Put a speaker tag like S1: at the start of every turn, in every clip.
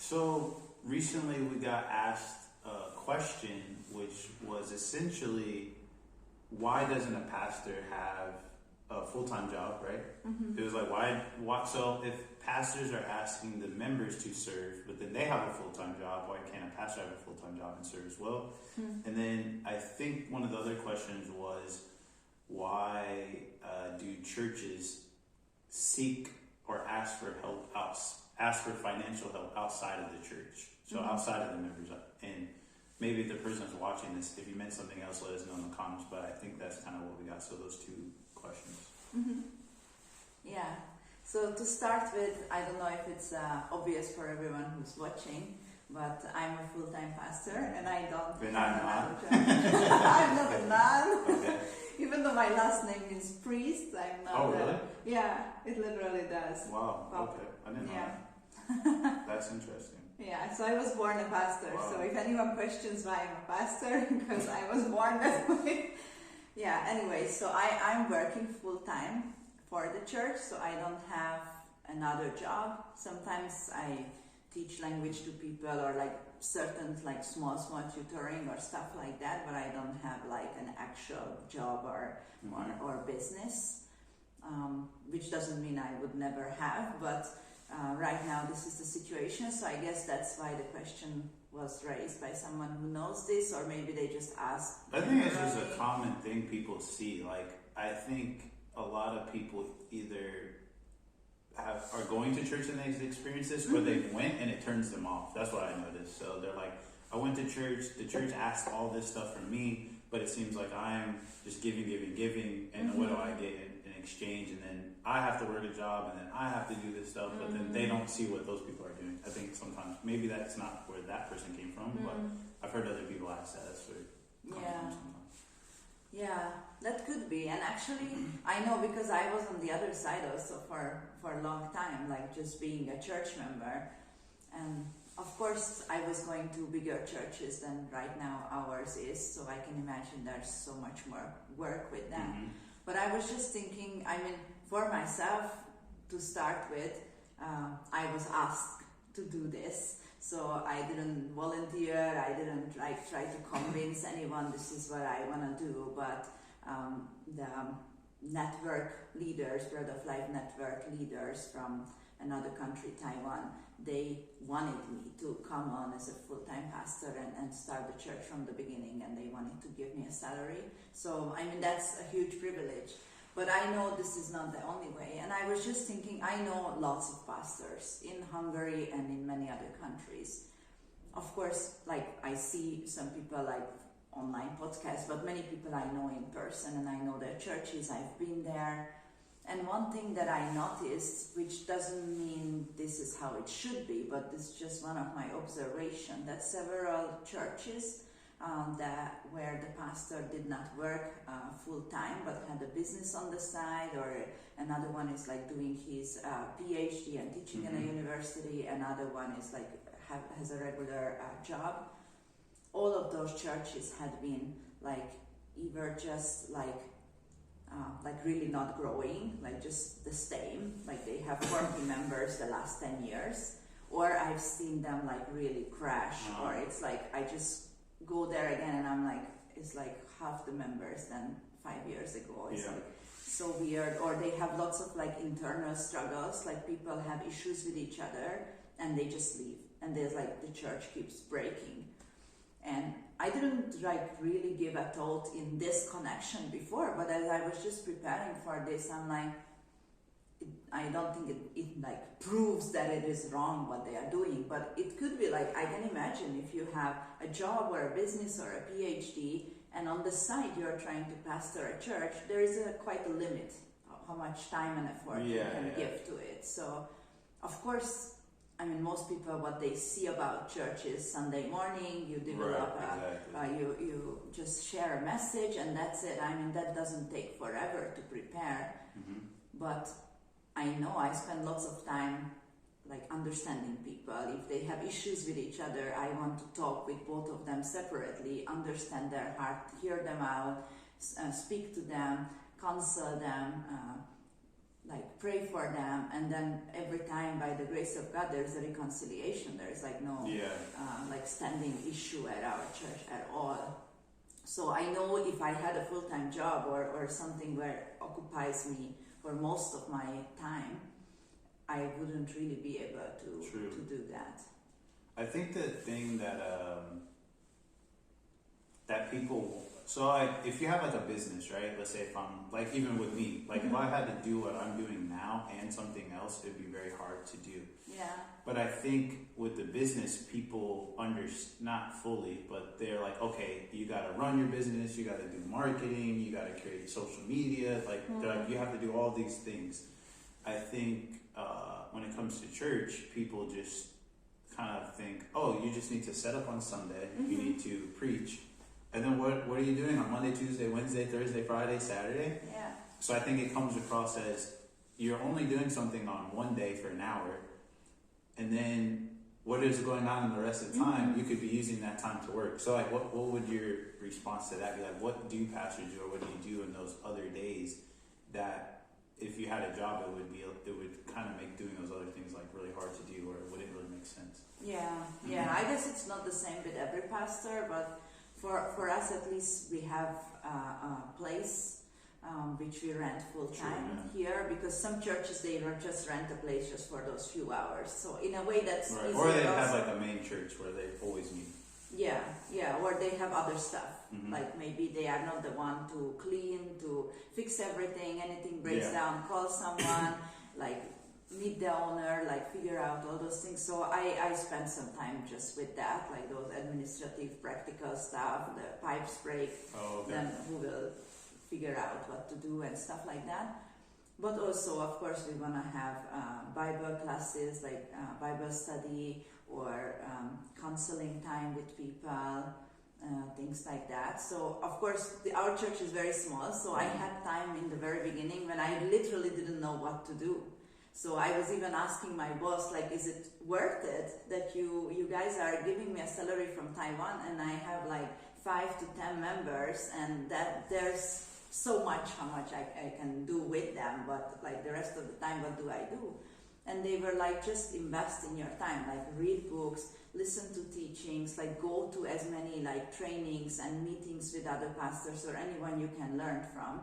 S1: So recently we got asked a question, which was essentially, why doesn't a pastor have a full-time job, right? It was like, why, so if pastors are asking the members to serve, but then they have a full-time job, why can't a pastor have a full-time job and serve as well? And then I think one of the other questions was, why do churches seek or ask for help ask for financial help outside of the church, so outside of the members? And maybe if the person is watching this, if you meant something else, let us know in the comments, but I think that's kind of what we got. So those two questions.
S2: Yeah, so to start with, I don't know if it's obvious for everyone who's watching, but I'm a full-time pastor and I don't
S1: Then
S2: have
S1: I'm not.
S2: I'm not a nun.
S1: Okay.
S2: Even though my last name is priest, I'm not.
S1: Oh, really?
S2: Yeah, it literally does.
S1: Wow.
S2: Pop.
S1: Okay. I didn't know
S2: Yeah.
S1: that. That's interesting.
S2: Yeah, so I was born a pastor.
S1: Wow.
S2: So if anyone questions why I'm a pastor, because I was born that way. Yeah, anyway, so I'm working full time for the church, so I don't have another job. Sometimes I teach language to people, or like certain like small tutoring or stuff like that, but I don't have like an actual job or business, which doesn't mean I would never have, but right now this is the situation. So I guess that's why the question was raised by someone who knows this, or maybe they just asked.
S1: I think it's just a common thing people see. Like, I think a lot of people either are going to church and they experience this, or they went and it turns them off. That's what I noticed. So they're like, I went to church, the church asked all this stuff from me, but it seems like I'm just giving, and what do I get in exchange? And then I have to work a job, and then I have to do this stuff, but then they don't see what those people are doing. I think sometimes, maybe that's not where that person came from, but I've heard other people ask that. That's where it comes from sometimes.
S2: Yeah, that could be. And actually, I know, because I was on the other side also for a long time, like just being a church member. And of course, I was going to bigger churches than right now ours is, so I can imagine there's so much more work with that. But I was just thinking, I mean, for myself, to start with, I was asked to do this. So I didn't volunteer, I didn't like try to convince anyone this is what I want to do, but the network leaders, Bread of Life network leaders from another country, Taiwan, they wanted me to come on as a full-time pastor and start the church from the beginning, and they wanted to give me a salary. So, I mean, that's a huge privilege. But I know this is not the only way. And I was just thinking, I know lots of pastors in Hungary and in many other countries. Of course, like I see some people like online podcasts, but many people I know in person, and I know their churches, I've been there. And one thing that I noticed, which doesn't mean this is how it should be, but this is just one of my observations, that several churches where the pastor did not work full time but had a business on the side, or another one is like doing his PhD and teaching in a university, another one is like has a regular job. All of those churches had been like either just like really not growing, like just the same, like they have 40 members the last 10 years, or I've seen them like really crash, or it's like I just go there again and I'm like, it's like half the members than 5 years ago. It's like so weird. Or they have lots of like internal struggles, like people have issues with each other and they just leave, and there's like the church keeps breaking. And I didn't like really give a thought in this connection before, but as I was just preparing for this, I'm like, I don't think it like proves that it is wrong what they are doing, but it could be like, I can imagine if you have a job or a business or a PhD, and on the side you're trying to pastor a church, there is quite a limit of how much time and effort you can give to it. So, of course, I mean, most people, what they see about church is Sunday morning, you develop you just share a message and that's it. I mean, that doesn't take forever to prepare, but I know I spend lots of time like understanding people. If they have issues with each other, I want to talk with both of them separately, understand their heart, hear them out, speak to them, counsel them, like pray for them, and then every time by the grace of God there's a reconciliation. There's like no like standing issue at our church at all. So I know if I had a full-time job or something where it occupies me for most of my time, I wouldn't really be able to do that.
S1: I think the thing that that people, if you have like a business, right? Let's say if I'm like, even with me, like if I had to do what I'm doing now and something else, it'd be very hard to do.
S2: Yeah.
S1: But I think with the business, people not fully, but they're like, okay, you got to run your business, you got to do marketing, you got to create social media, like, you have to do all these things. I think when it comes to church, people just kind of think, oh, you just need to set up on Sunday, you need to preach, and then what are you doing on Monday, Tuesday, Wednesday, Thursday, Friday, Saturday?
S2: Yeah.
S1: So I think it comes across as you're only doing something on one day for an hour, and then what is going on in the rest of the time, you could be using that time to work. So like, what would your response to that be? Like, what do pastors do, or what do you do in those other days that if you had a job, it would kind of make doing those other things like really hard to do, or would it really make sense?
S2: Yeah. I guess it's not the same with every pastor, but for us at least, we have a place which we rent full time here, because some churches, they don't just rent a place just for those few hours. So in a way that's
S1: right.
S2: easy.
S1: Or they have like a main church where they always meet.
S2: Yeah, or they have other stuff. Like maybe they are not the one to clean, to fix everything, anything breaks down, call someone, like meet the owner, like figure out all those things. So I spend some time just with that, like those administrative, practical stuff, the pipes break, then who will figure out what to do and stuff like that. But also, of course, we want to have Bible classes, like Bible study, or counseling time with people, things like that. So, of course, our church is very small, so I had time in the very beginning when I literally didn't know what to do. So I was even asking my boss, like, is it worth it that you guys are giving me a salary from Taiwan, and I have like 5 to 10 members, and that there's so much how much I can do with them, but like the rest of the time, what do I do? And they were like, just invest in your time, like read books, listen to teachings, like go to as many like trainings and meetings with other pastors or anyone you can learn from,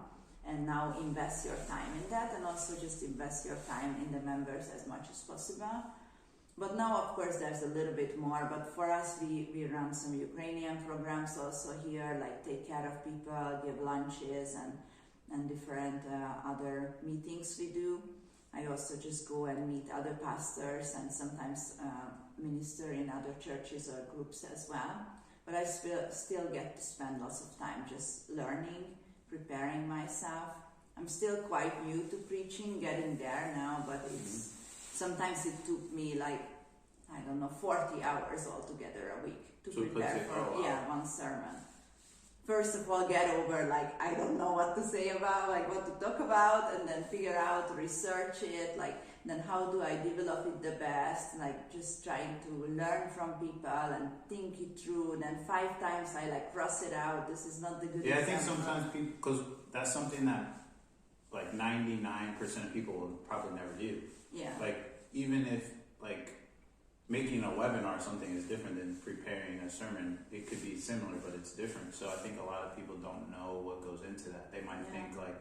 S2: and now invest your time in that, and also just invest your time in the members as much as possible. But now, of course, there's a little bit more, but for us, we run some Ukrainian programs also here, like take care of people, give lunches, and different other meetings we do. I also just go and meet other pastors and sometimes minister in other churches or groups as well. But I still get to spend lots of time just learning, preparing myself. I'm still quite new to preaching, getting there now, but sometimes it took me like, 40 hours altogether a week to prepare for one sermon. First of all, get over like, I don't know what to say about, like what to talk about, and then figure out, research it, like then how do I develop it the best, like just trying to learn from people and think it through. Then 5 times I like cross it out, this is not the good example.
S1: I think sometimes people, because that's something that like 99% of people will probably never do. Yeah. Like even if like making a webinar or something is different than preparing a sermon. It could be similar, but it's different. So I think a lot of people don't know what goes into that. They might think like,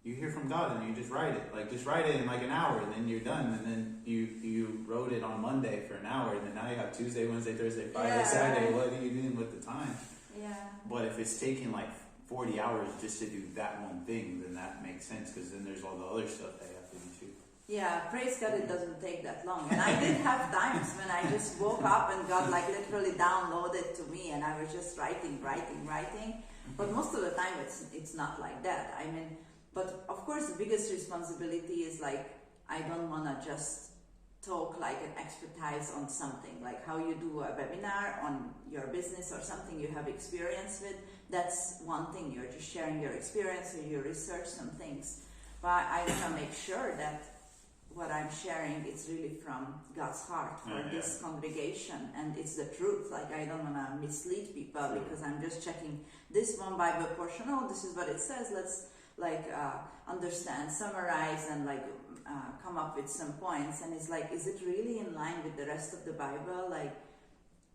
S1: you hear from God and you just write it. Like just write it in like an hour and then you're done. And then you wrote it on Monday for an hour and then now you have Tuesday, Wednesday, Thursday, Friday, Saturday. What are you doing with the time? Yeah. But if it's taking like 40 hours just to do that one thing, then that makes sense, because then there's all the other stuff they have to do too.
S2: Yeah, praise God, it doesn't take that long. And I did have times when I just woke up and God like literally downloaded to me and I was just writing. But most of the time it's not like that. I mean, but of course the biggest responsibility is like, I don't want to just talk like an expertise on something, like how you do a webinar on your business or something you have experience with. That's one thing, you're just sharing your experience or you research some things. But I want to make sure that what I'm sharing is really from God's heart for this congregation, and it's the truth. Like I don't want to mislead people because I'm just checking this one Bible portion. Oh, this is what it says. understand, summarize, and come up with some points. And it's like, is it really in line with the rest of the Bible? Like,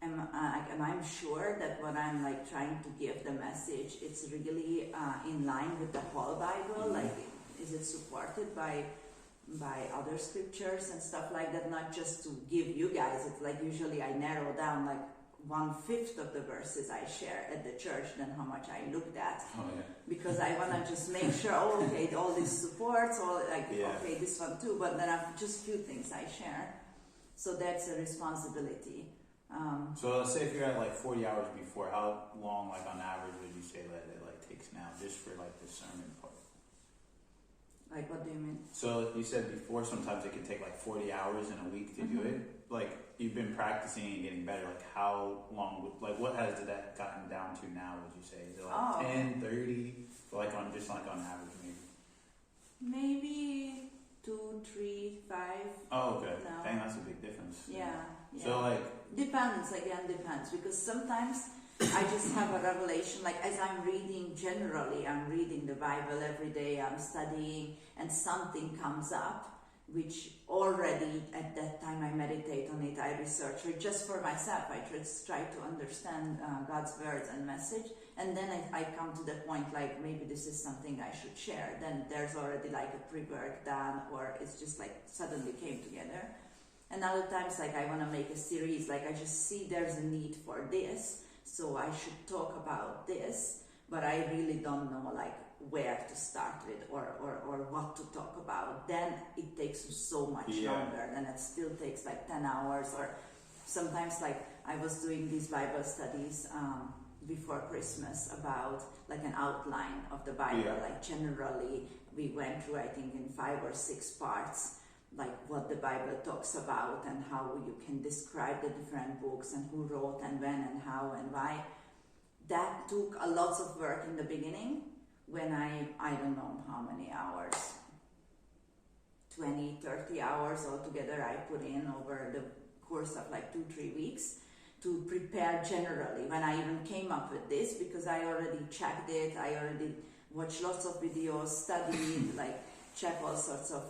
S2: am I sure that what I'm like trying to give the message, it's really in line with the whole Bible? Like, is it supported by other scriptures and stuff like that? Not just to give you guys. It's like usually I narrow down like 1/5 of the verses I share at the church than how much I looked at.
S1: Oh, yeah.
S2: Because I want to just make sure, okay, all this supports, okay, this one too, but then I've just few things I share. So that's a responsibility.
S1: So let's say if you're at like 40 hours before, how long, like on average, would you say that it like takes now, just for like the sermon part?
S2: Like, what do you mean?
S1: So you said before, sometimes it can take like 40 hours in a week to do it. Like, you've been practicing and getting better. Like, how long? Like, what has that gotten down to now? Would you say is it like 10, 30? Like on average, maybe.
S2: Maybe 2, 3, 5.
S1: Oh, okay.
S2: No.
S1: Dang, that's a big difference.
S2: Yeah.
S1: So like
S2: depends because sometimes I just have a revelation, like as I'm reading the Bible every day, I'm studying, and something comes up which already at that time I meditate on it, I research it just for myself. I just try to understand God's words and message, and then I come to the point like maybe this is something I should share. Then there's already like a pre-work done, or it's just like suddenly came together. And other times like I want to make a series, like I just see there's a need for this, so I should talk about this, but I really don't know like where to start with or what to talk about. Then it takes so much longer, then it still takes like 10 hours, or sometimes like I was doing these Bible studies before Christmas about like an outline of the Bible, like generally we went through I think in 5 or 6 parts, like what the Bible talks about and how you can describe the different books and who wrote and when and how and why. That took a lot of work in the beginning, when I don't know how many hours, 20, 30 hours altogether I put in over the course of like 2-3 weeks to prepare generally. When I even came up with this, because I already checked it, I already watched lots of videos, studied, like check all sorts of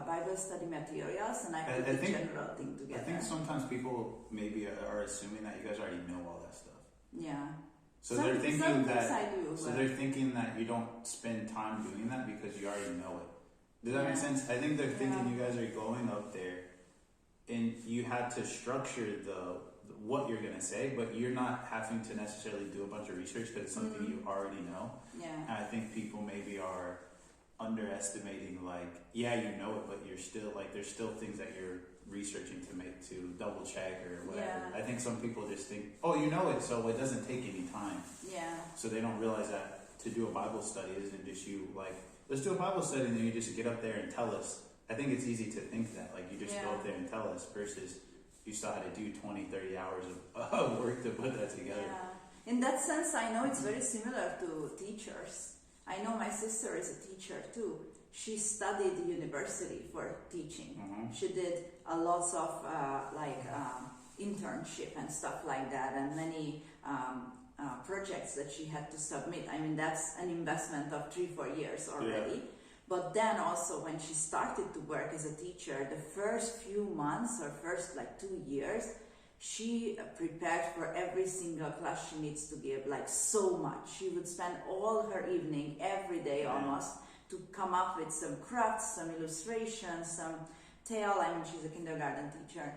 S2: Bible study materials, and I put the general thing together.
S1: I think sometimes people maybe are assuming that you guys already know all that stuff.
S2: Yeah.
S1: So they're thinking that you don't spend time doing that because you already know it. Does that make sense? I think they're thinking you guys are going up there and you had to structure what you're gonna say, but you're not having to necessarily do a bunch of research because it's something you already know.
S2: Yeah.
S1: And I think people maybe are underestimating, like, you know it, but you're still like, there's still things that you're researching to double check or whatever.
S2: Yeah.
S1: I think some people just think, oh, you know it, so it doesn't take any time.
S2: Yeah.
S1: So they don't realize that to do a Bible study isn't just you like, let's do a Bible study and then you just get up there and tell us. I think it's easy to think that, like, you just go up there and tell us, versus you still had to do 20, 30 hours of work to put that together.
S2: Yeah. In that sense, I know it's very similar to teachers. I know my sister is a teacher too. She studied university for teaching. She did a lots of internship and stuff like that, and many projects that she had to submit. I mean, that's an investment of 3-4 years already. Yeah. But then also when she started to work as a teacher, the first few months or first like 2 years, she prepared for every single class she needs to give, like so much. She would spend all her evening, every day almost, to come up with some crafts, some illustrations, some tale. I mean, she's a kindergarten teacher,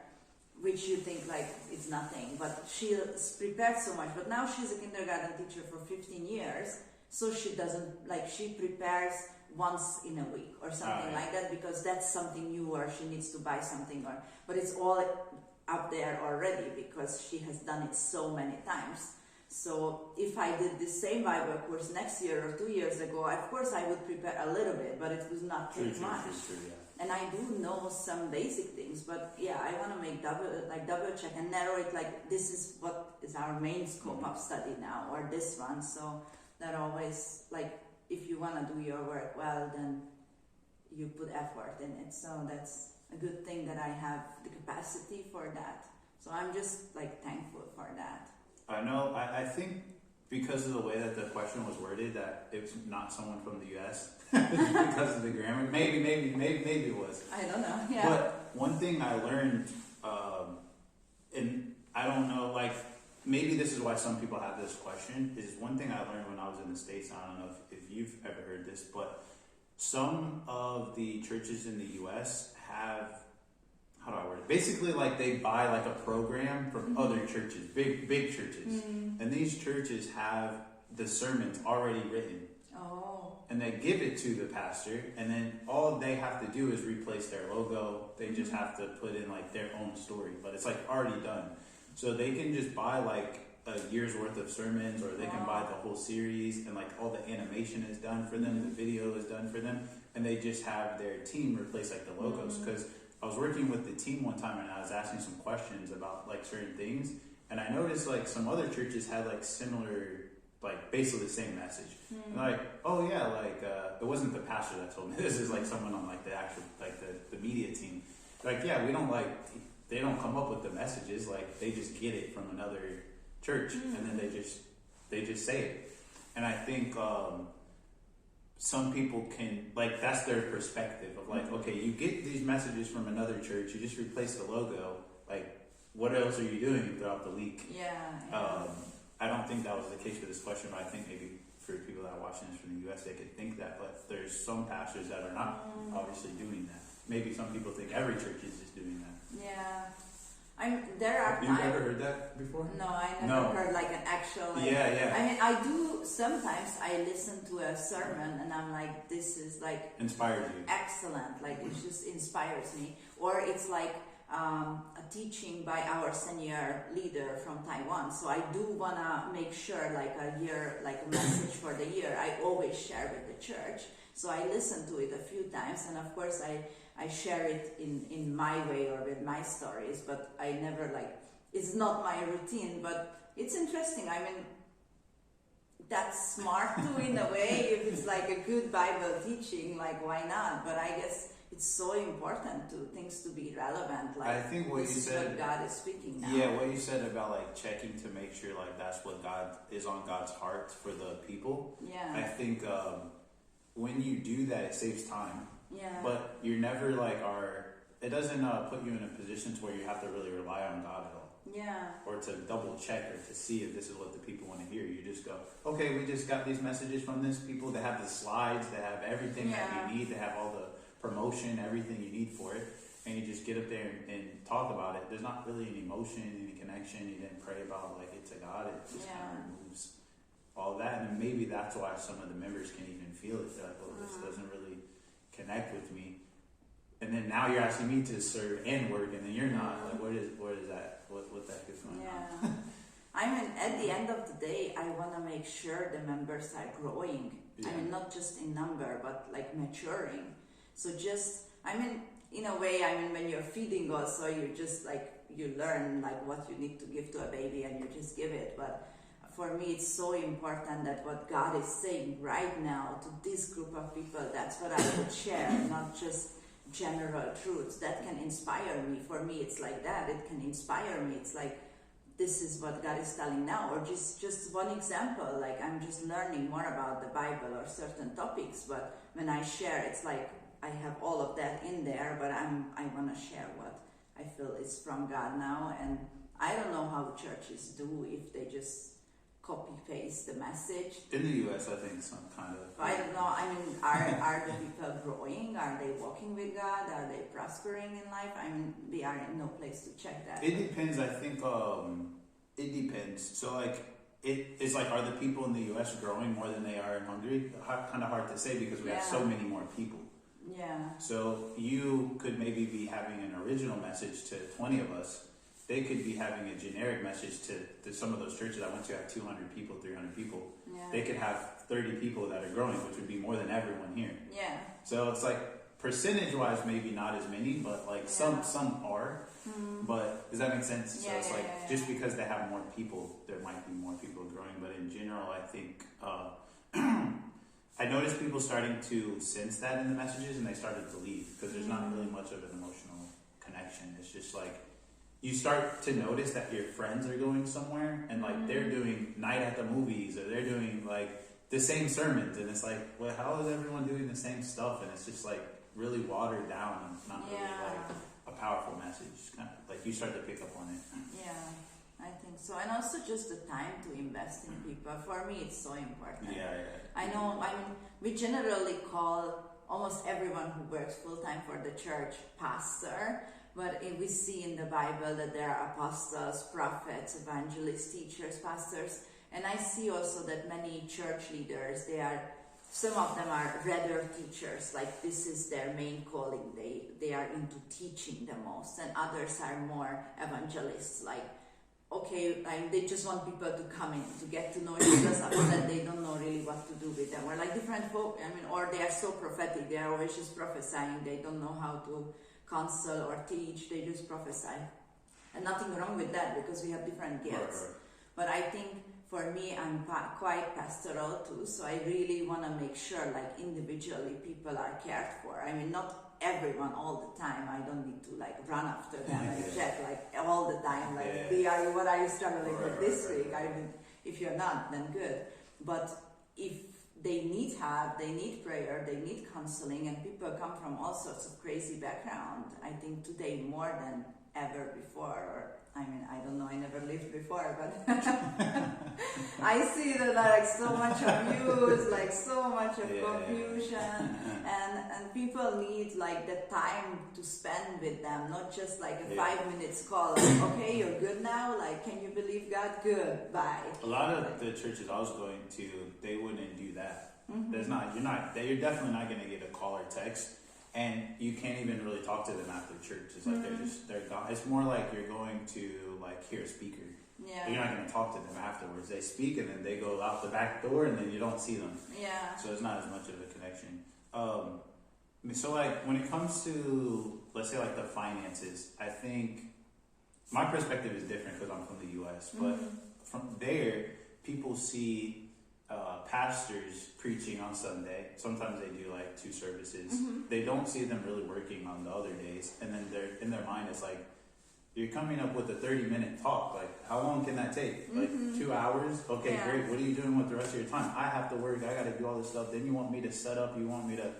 S2: which you think like it's nothing, but she prepared so much. But now she's a kindergarten teacher for 15 years, so she doesn't, like, she prepares once in a week or something like that, because that's something new, or she needs to buy something, but it's all up there already because she has done it so many times. So if I did the same Bible course next year or 2 years ago, of course I would prepare a little bit, but it was not too much. And I do know some basic things, but I want to make double check and narrow it, like this is what is our main scope of study now, or this one. So that always, like, if you want to do your work well, then you put effort in it. So that's a good thing that I have the capacity for that. So I'm just like thankful for that.
S1: I know. I think because of the way that the question was worded, that it's not someone from the U.S. because of the grammar. Maybe it was.
S2: I don't know. Yeah.
S1: But one thing I learned, and I don't know, like maybe this is why some people have this question. Is one thing I learned when I was in the States. I don't know if you've ever heard this, but some of the churches in the U.S. have, how do I word it? Basically, like they buy like a program from other churches, big churches, and these churches have the sermons already written.
S2: Oh.
S1: And they give it to the pastor, and then all they have to do is replace their logo. They just have to put in like their own story, but it's like already done. So they can just buy like a year's worth of sermons, or they can buy the whole series, and like all the animation is done for them, the video is done for them, and they just have their team replace like the logos. Because I was working with the team one time, and I was asking some questions about like certain things, and I noticed like some other churches had like similar, like basically the same message. And like, oh yeah, like it wasn't the pastor that told me this, is like someone on like the actual like the media team. Like, yeah, we don't like, they don't come up with the messages, like they just get it from another church, and then they just say it. And I think some people can, like, that's their perspective of like, okay, you get these messages from another church, you just replace the logo, like what else are you doing throughout the week? I don't think that was the case for this question, but I think maybe for people that are watching this from the US, they could think that, but there's some pastors that are not obviously doing that. Maybe some people think every church is just doing that.
S2: Yeah. There are
S1: You've ever heard that before?
S2: No, I never heard like an actual. Like,
S1: yeah.
S2: I mean, I do sometimes. I listen to a sermon and I'm like, this is like
S1: inspires you.
S2: Excellent. Like it just inspires me. Or it's like a teaching by our senior leader from Taiwan. So I do wanna make sure like a year, like a message for the year. I always share with the church. So I listen to it a few times, and of course I share it in my way or with my stories, but I never like, it's not my routine, but it's interesting. I mean, that's smart too in a way. If it's like a good Bible teaching, like why not? But I guess it's so important to things to be relevant. Like,
S1: I think what
S2: this
S1: you
S2: is
S1: said,
S2: what God is speaking now.
S1: Yeah, what you said about like checking to make sure like that's what God is on God's heart for the people.
S2: Yeah.
S1: I think when you do that, it saves time.
S2: Yeah.
S1: But you're never like it doesn't put you in a position to where you have to really rely on God at all.
S2: Yeah.
S1: Or to double check or to see if this is what the people want to hear. You just go, okay, we just got these messages from this people. They have the slides, they have everything that you need, they have all the promotion, everything you need for it. And you just get up there and talk about it. There's not really any emotion, any connection. You didn't pray about like it to God. It just kind of removes all that. And maybe that's why some of the members can even feel it. They're like, well, this doesn't really connect with me. And then now you're asking me to serve and work, and then you're not. Like, what is that? What the heck is going on?
S2: I mean, at the end of the day, I want to make sure the members are growing. I mean, not just in number, but like maturing. So just, I mean, in a way, I mean, when you're feeding also, you just like, you learn like what you need to give to a baby and you just give it. But for me, it's so important that what God is saying right now to this group of people, that's what I would share, not just general truths that can inspire me. For me, it's like that. It can inspire me. It's like, this is what God is telling now. Or just one example, like I'm just learning more about the Bible or certain topics, but when I share, it's like I have all of that in there, but I want to share what I feel is from God now. And I don't know how churches do, if they just copy paste the message.
S1: In the US, I think some kind of.
S2: I don't know. I mean, are the people growing? Are they walking with God? Are they prospering in life? I mean, we are in no place to check that.
S1: It depends. I think it depends. So like it's like, are the people in the US growing more than they are in Hungary? Kind of hard to say because we have so many more people.
S2: Yeah.
S1: So you could maybe be having an original message to 20 of us. They could be having a generic message to some of those churches I went to have 200 people, 300 people.
S2: Yeah.
S1: They could have 30 people that are growing, which would be more than everyone here.
S2: Yeah.
S1: So it's like percentage-wise, maybe not as many, but like some are. But does that make sense?
S2: Yeah,
S1: so it's like just because they have more people, there might be more people growing. But in general, I think I noticed people starting to sense that in the messages, and they started to leave because there's not really much of an emotional connection. It's just like you start to notice that your friends are going somewhere and like they're doing night at the movies or they're doing like the same sermons, and it's like, well, how is everyone doing the same stuff? And it's just like really watered down and not really like a powerful message. Kind of like you start to pick up on it.
S2: Yeah, I think so. And also just the time to invest in people. For me, it's so important.
S1: Yeah.
S2: I know, I mean, we generally call almost everyone who works full-time for the church pastor, but we see in the Bible that there are apostles, prophets, evangelists, teachers, pastors, and I see also that many church leaders, some of them are rather teachers, like this is their main calling, they are into teaching the most, and others are more evangelists, like okay, they just want people to come in, to get to know Jesus, after that they don't know really what to do with them. Or like different folk, I mean, or they are so prophetic, they are always just prophesying, they don't know how to counsel or teach, they just prophesy. And nothing wrong with that, because we have different gifts.
S1: Right.
S2: But I think for me, I'm quite pastoral too, so I really want to make sure, like individually, people are cared for. I mean, not everyone all the time. I don't need to like run after them and check like all the time. Like, what are you struggling with this week? I mean, if you're not, then good. But if they need help, they need prayer, they need counseling, and people come from all sorts of crazy background. I think today more than ever before, or I mean, I don't know, I never lived before, but I see that like so much abuse, like so much of confusion, and people need like the time to spend with them, not just like a 5 minutes call, like, okay, you're good now, like, can you believe God? Good, bye.
S1: A lot of the churches I was going to, they wouldn't do that. You're definitely not going to get a call or text. And you can't even really talk to them after church. It's like they're gone. It's more like you're going to like hear a speaker.
S2: Yeah.
S1: You're not going to talk to them afterwards. They speak and then they go out the back door and then you don't see them.
S2: Yeah.
S1: So it's not as much of a connection. So like when it comes to, let's say like the finances, I think my perspective is different because I'm from the U.S. But from there, people see pastors preaching on Sunday. Sometimes they do like 2 services. They don't see them really working on the other days, and then they're in their mind it's like, you're coming up with a 30-minute talk. Like, how long can that take? Like 2 hours? Okay, great. What are you doing with the rest of your time? I have to work. I got to do all this stuff. Then you want me to set up. You want me to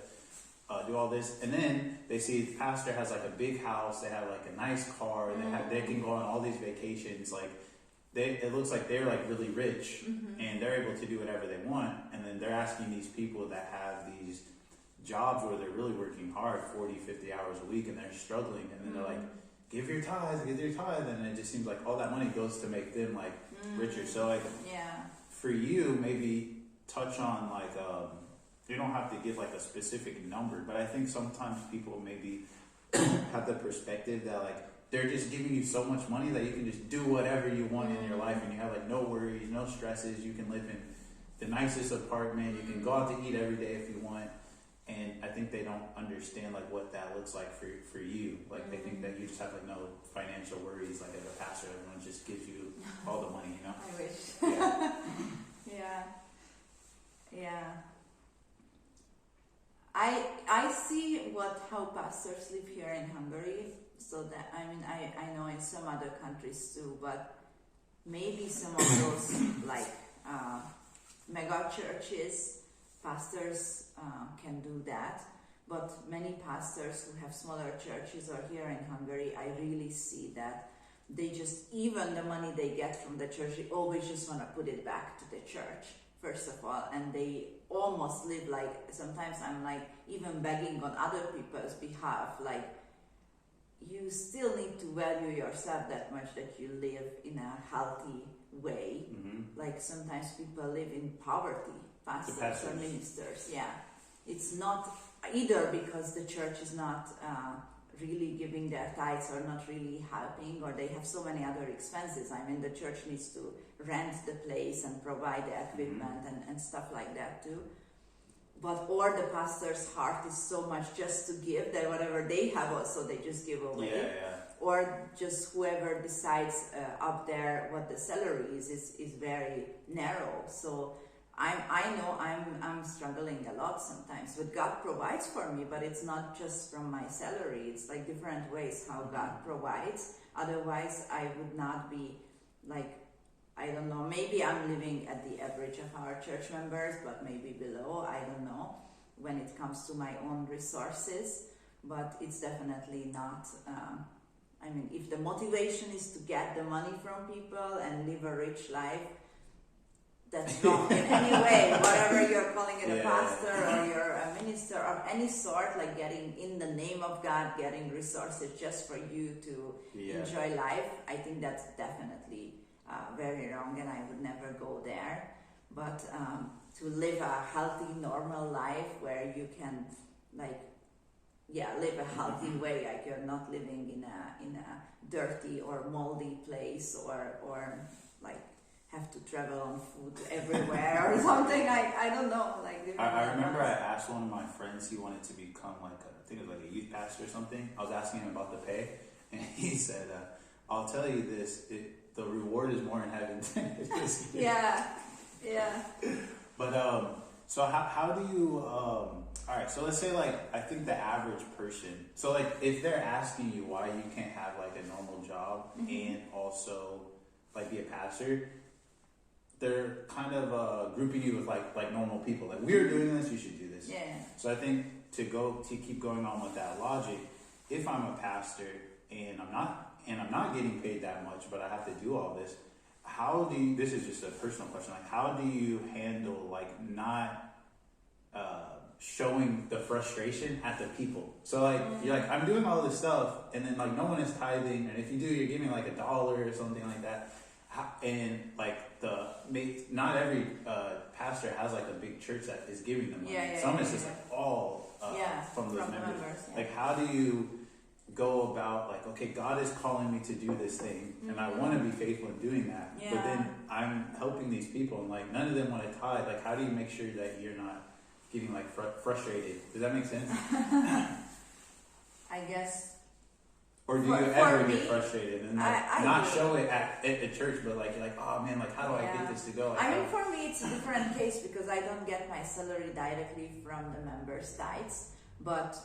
S1: do all this, and then they see the pastor has like a big house. They have like a nice car. They can go on all these vacations. Like. It looks like they're like really rich and they're able to do whatever they want, and then they're asking these people that have these jobs where they're really working hard 40, 50 hours a week and they're struggling, and then they're like, give your tithe, and it just seems like all that money goes to make them like richer. So like for you, maybe touch on like you don't have to give like a specific number, but I think sometimes people maybe have the perspective that like they're just giving you so much money that you can just do whatever you want in your life, and you have like no worries, no stresses. You can live in the nicest apartment. You can go out to eat every day if you want. And I think they don't understand like what that looks like for you. Like they think that you just have like no financial worries. Like as a pastor, everyone just gives you all the money, you know?
S2: I wish. Yeah. I see how pastors live here in Hungary. So that, I mean, I know in some other countries too, but maybe some of those like mega churches, pastors can do that. But many pastors who have smaller churches or here in Hungary, I really see that they just, even the money they get from the church, they always just want to put it back to the church, first of all. And they almost live like, sometimes I'm like even begging on other people's behalf, like, you still need to value yourself that much that you live in a healthy way. Like sometimes people live in poverty, pastors or ministers. Yeah, it's not either because the church is not really giving their tithes or not really helping, or they have so many other expenses. I mean, the church needs to rent the place and provide the equipment and stuff like that too. But or the pastor's heart is so much just to give that whatever they have also they just give away. Or just whoever decides up there what the salary is very narrow. So I know I'm struggling a lot sometimes, but God provides for me, but it's not just from my salary. It's like different ways how God provides. Otherwise, I would not be like, I don't know, maybe I'm living at the average of our church members, but maybe below, I don't know, when it comes to my own resources, but it's definitely not, I mean, if the motivation is to get the money from people and live a rich life, that's wrong in any way, whatever you're calling it, a pastor or you're a minister of any sort, like getting in the name of God, getting resources just for you to enjoy life. I think that's definitely very wrong, and I would never go there. But to live a healthy, normal life where you can live a healthy way, like you're not living in a dirty or moldy place or like have to travel on foot everywhere or something. I don't know. Like
S1: I remember I asked one of my friends, he wanted to become I think it was like a youth pastor or something. I was asking him about the pay, and he said, "I'll tell you this: the reward is more in heaven than it is here."
S2: Yeah.
S1: But so how do you all right? So let's say I think the average person. So if they're asking you why you can't have a normal job and also be a pastor, they're kind of grouping you with like normal people. Like, we're doing this, you should do this.
S2: Yeah.
S1: So I think to keep going on with that logic, if I'm a pastor and I'm not getting paid that much, but I have to do all this, how do you? This is just a personal question. How do you handle not showing the frustration at the people? So you're I'm doing all this stuff, and then no one is tithing, and if you do, you're giving $1 or something like that. And not every pastor has a big church that is giving them money. Some is just all from those members. How do you go about okay, God is calling me to do this thing, and I want to be faithful in doing that, but then I'm helping these people, and none of them want to tithe. How do you make sure that you're not getting frustrated? Does that make sense?
S2: I guess.
S1: Or do you ever get frustrated and not show it at the church, but you're oh man, how do I get this to go?
S2: I mean, for me, it's a different case because I don't get my salary directly from the members' tithes, but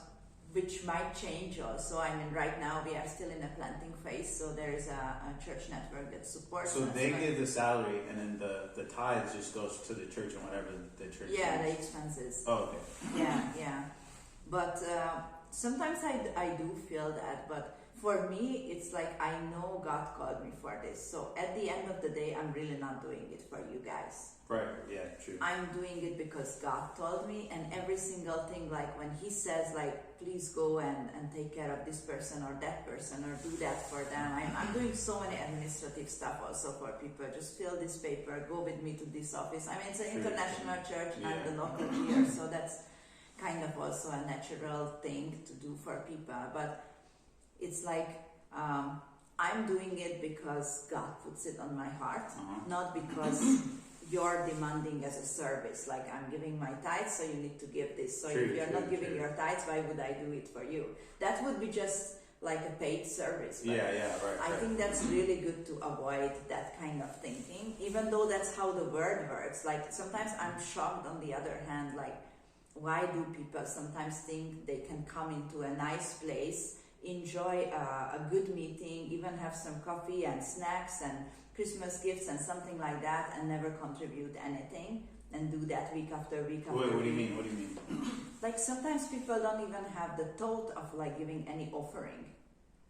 S2: which might change also. I mean, right now we are still in a planting phase, so there is a church network that supports us.
S1: So they give the salary, and then the tithes just goes to the church and whatever the church
S2: the expenses.
S1: Oh, okay.
S2: Yeah. But sometimes I do feel that, but for me, it's I know God called me for this. So at the end of the day, I'm really not doing it for you guys.
S1: Right, yeah, true.
S2: I'm doing it because God told me, and every single thing, when He says, please go and take care of this person or that person or do that for them. I'm doing so many administrative stuff also for people. Just fill this paper, go with me to this office. I mean, it's an international church, not the local here, so that's kind of also a natural thing to do for people. But it's I'm doing it because God puts it on my heart, not because you're demanding as a service. I'm giving my tithes, so you need to give this. So if you're not giving your tithes, why would I do it for you? That would be just a paid service. But
S1: right.
S2: I think that's really good to avoid that kind of thinking, even though that's how the word works. Sometimes I'm shocked on the other hand, why do people sometimes think they can come into a nice place, enjoy a good meeting, even have some coffee and snacks and Christmas gifts and something like that, and never contribute anything, and do that week after week after week.
S1: What do you mean? What do you mean?
S2: Sometimes people don't even have the thought of giving any offering.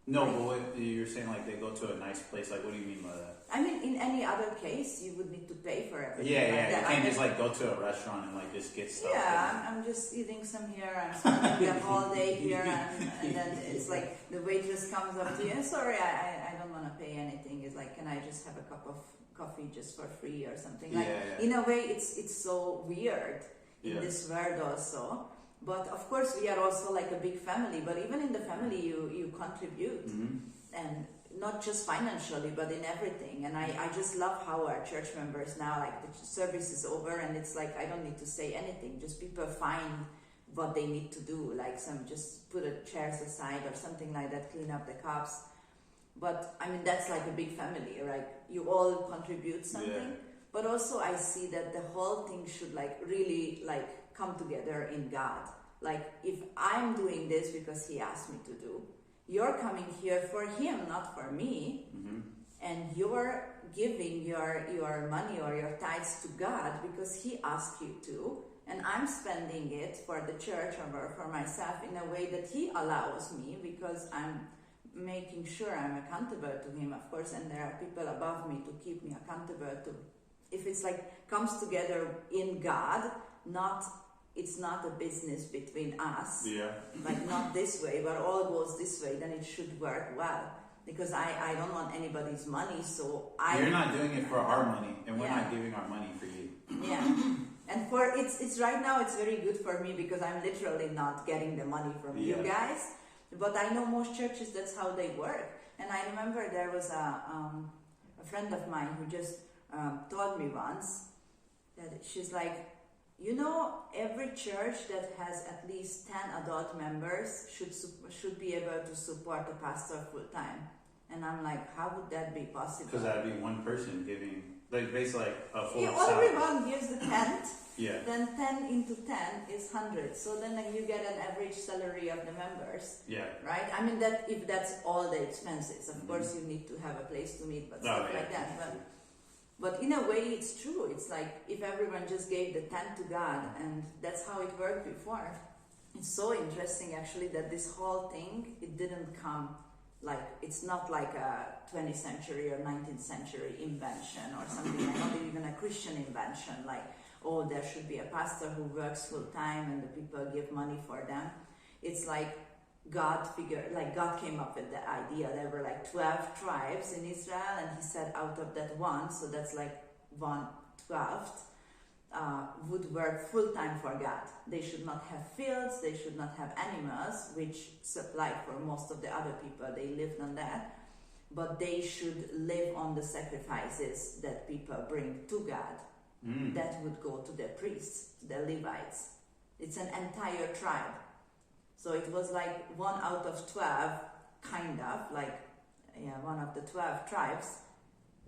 S1: No, but what you're saying, they go to a nice place. What do you mean by that?
S2: I mean, in any other case, you would need to pay for everything.
S1: Yeah. You can't just go to a restaurant and just get stuff.
S2: Yeah, I'm just eating some here. I'm spending the whole day here, and then it's the waitress comes up to you. Sorry, I don't want to pay anything. It's can I just have a cup of coffee just for free or something? In a way, it's so weird in this world also. But of course, we are also a big family. But even in the family, you contribute, and not just financially, but in everything. And I just love how our church members now, the service is over, and it's I don't need to say anything. Just people find what they need to do, some just put chairs aside or something like that, clean up the cups. But I mean, that's a big family, right? You all contribute something. But also I see that the whole thing should like really like come together in God. Like if I'm doing this because he asked me to do, you're coming here for him, not for me.
S1: Mm-hmm.
S2: And you're giving your money or your tithes to God because he asked you to. And I'm spending it for the church or for myself in a way that he allows me, because I'm making sure I'm accountable to him, of course, and there are people above me to keep me accountable to. If it's like comes together in God, it's not a business between us, like not this way, but all goes this way, then it should work well. Because I don't want anybody's money, so
S1: You're not doing it for our money, and we're not giving our money for you.
S2: Yeah. And it's right now it's very good for me because I'm literally not getting the money from you guys. But I know most churches, that's how they work. And I remember there was a friend of mine who just told me once that she's like, every church that has at least 10 adult members should be able to support a pastor full time. And I'm like, how would that be possible?
S1: Because that'd be one person giving, like basically like a full
S2: salary. Everyone gives the tenth.
S1: Yeah.
S2: Then 10 into 10 is 100. So then you get an average salary of the members.
S1: Yeah.
S2: Right? I mean, that if that's all the expenses, of course you need to have a place to meet, but stuff like that. But in a way, it's true. It's like if everyone just gave the 10 to God, and that's how it worked before. It's so interesting, actually, that this whole thing, it didn't come like, it's not like a 20th century or 19th century invention or something, like not even a Christian invention, like, oh, there should be a pastor who works full time and the people give money for them. It's like God came up with the idea. There were like 12 tribes in Israel, and he said out of that one, so that's like 1/12, would work full time for God. They should not have fields, they should not have animals, which supplied for most of the other people. They lived on that, but they should live on the sacrifices that people bring to God. That would go to the priests, to the Levites. It's an entire tribe. So it was like 1 out of 12, kind of, like, one of the 12 tribes.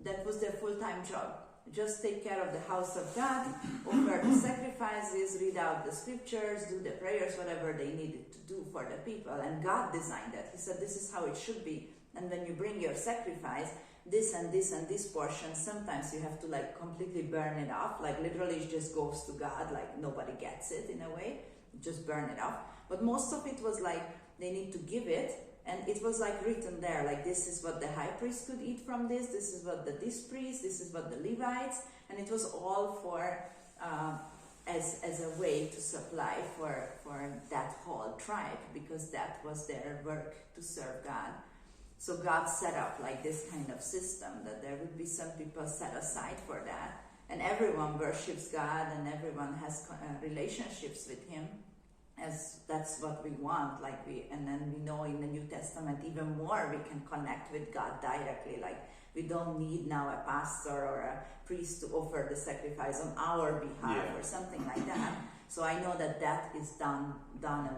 S2: That was their full-time job. Just take care of the house of God, offer the sacrifices, read out the scriptures, do the prayers, whatever they needed to do for the people. And God designed that. He said, this is how it should be. And when you bring your sacrifice, this and this and this portion, sometimes you have to like completely burn it off. Like literally it just goes to God, like nobody gets it in a way. Just burn it off. But most of it was like they need to give it, and it was like written there, like this is what the high priest could eat from this is what this priest, this is what the Levites, and it was all for as a way to supply for that whole tribe, because that was their work to serve God. So God set up like this kind of system that there would be some people set aside for that, and everyone worships God and everyone has relationships with Him, as that's what we want. And then we know in the New Testament even more we can connect with God directly. Like we don't need now a pastor or a priest to offer the sacrifice on our behalf or something like that. So I know that is done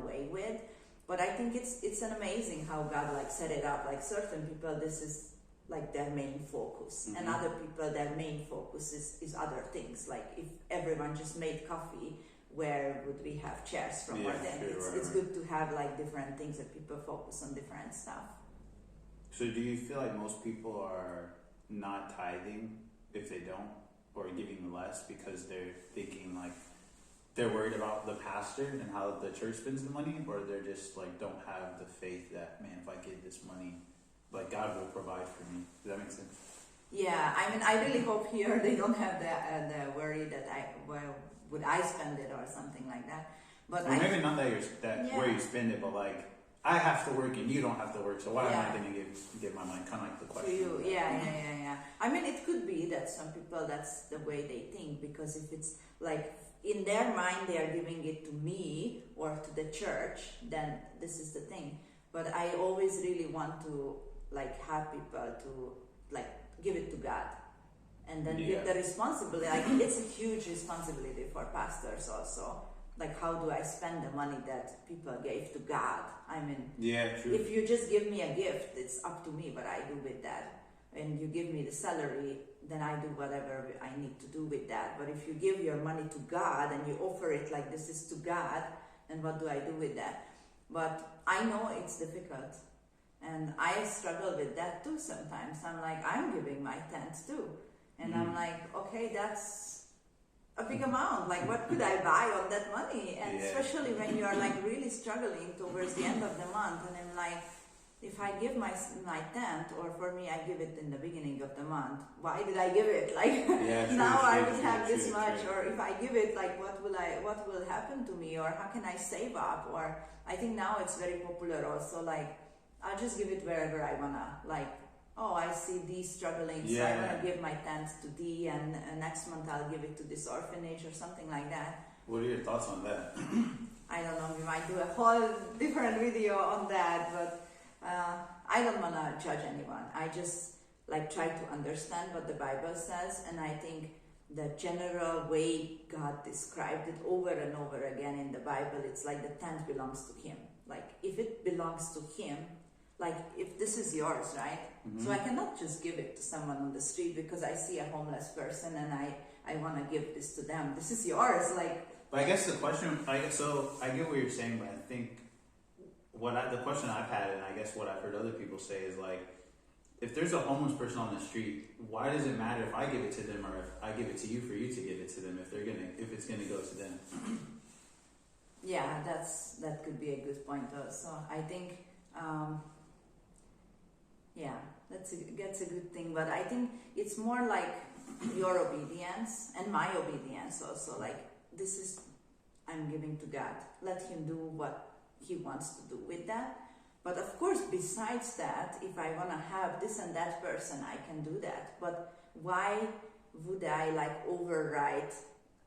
S2: away with. But I think it's an amazing how God like set it up. Like certain people, this is like their main focus, and other people, their main focus is other things. Like if everyone just made coffee, where would we have chairs from? Or then it's good to have like different things that people focus on different stuff.
S1: So do you feel like most people are not tithing if they don't, or giving less because they're thinking like they're worried about the pastor and how the church spends the money, or they're just like don't have the faith that, man, if I give this money, like God will provide for me? Does that make sense?
S2: Yeah, I mean, I really hope here they don't have the worry that would I spend it or something like that. But
S1: maybe not where you spend it, but like I have to work and you don't have to work, so why am I going to give my money? Kind of like the question.
S2: To you, yeah. I mean, it could be that some people, that's the way they think, because if it's like in their mind they are giving it to me or to the church, then this is the thing. But I always really want to like have people to like give it to God, and then give the responsibility. Like it's a huge responsibility for pastors also. Like how do I spend the money that people gave to God? I mean,
S1: true.
S2: If you just give me a gift, it's up to me what I do with that. and you give me the salary, then I do whatever I need to do with that. But if you give your money to God and you offer it like this is to God, then what do I do with that? But I know it's difficult. And I struggle with that too sometimes. I'm like, I'm giving my tenth too. And I'm like, okay, that's a big amount. Like, what could I buy on that money? And especially when you're like really struggling towards the end of the month. And I'm like, if I give my tenth, or for me, I give it in the beginning of the month. Why did I give it? Like, now I would have this much. Or if I give it, like, what will happen to me? Or how can I save up? Or I think now it's very popular also, like, I'll just give it wherever I wanna. Like, oh, I see D struggling, so I wanna give my tenth to D, and next month I'll give it to this orphanage or something like that.
S1: What are your thoughts on that?
S2: I don't know. We might do a whole different video on that, but I don't wanna judge anyone. I just like try to understand what the Bible says, and I think the general way God described it over and over again in the Bible, it's like the tenth belongs to Him. Like, if it belongs to Him, like, if this is yours, right? So I cannot just give it to someone on the street because I see a homeless person and I want to give this to them. This is yours, like.
S1: But I guess the question, so I get what you're saying, but I think the question I've had, and I guess what I've heard other people say is like, if there's a homeless person on the street, why does it matter if I give it to them or if I give it to you for you to give it to them if it's gonna go to them?
S2: Yeah, that could be a good point also. I think, that's a good thing. But I think it's more like your obedience and my obedience also. Like, I'm giving to God. Let Him do what He wants to do with that. But of course, besides that, if I want to have this and that person, I can do that. But why would I like override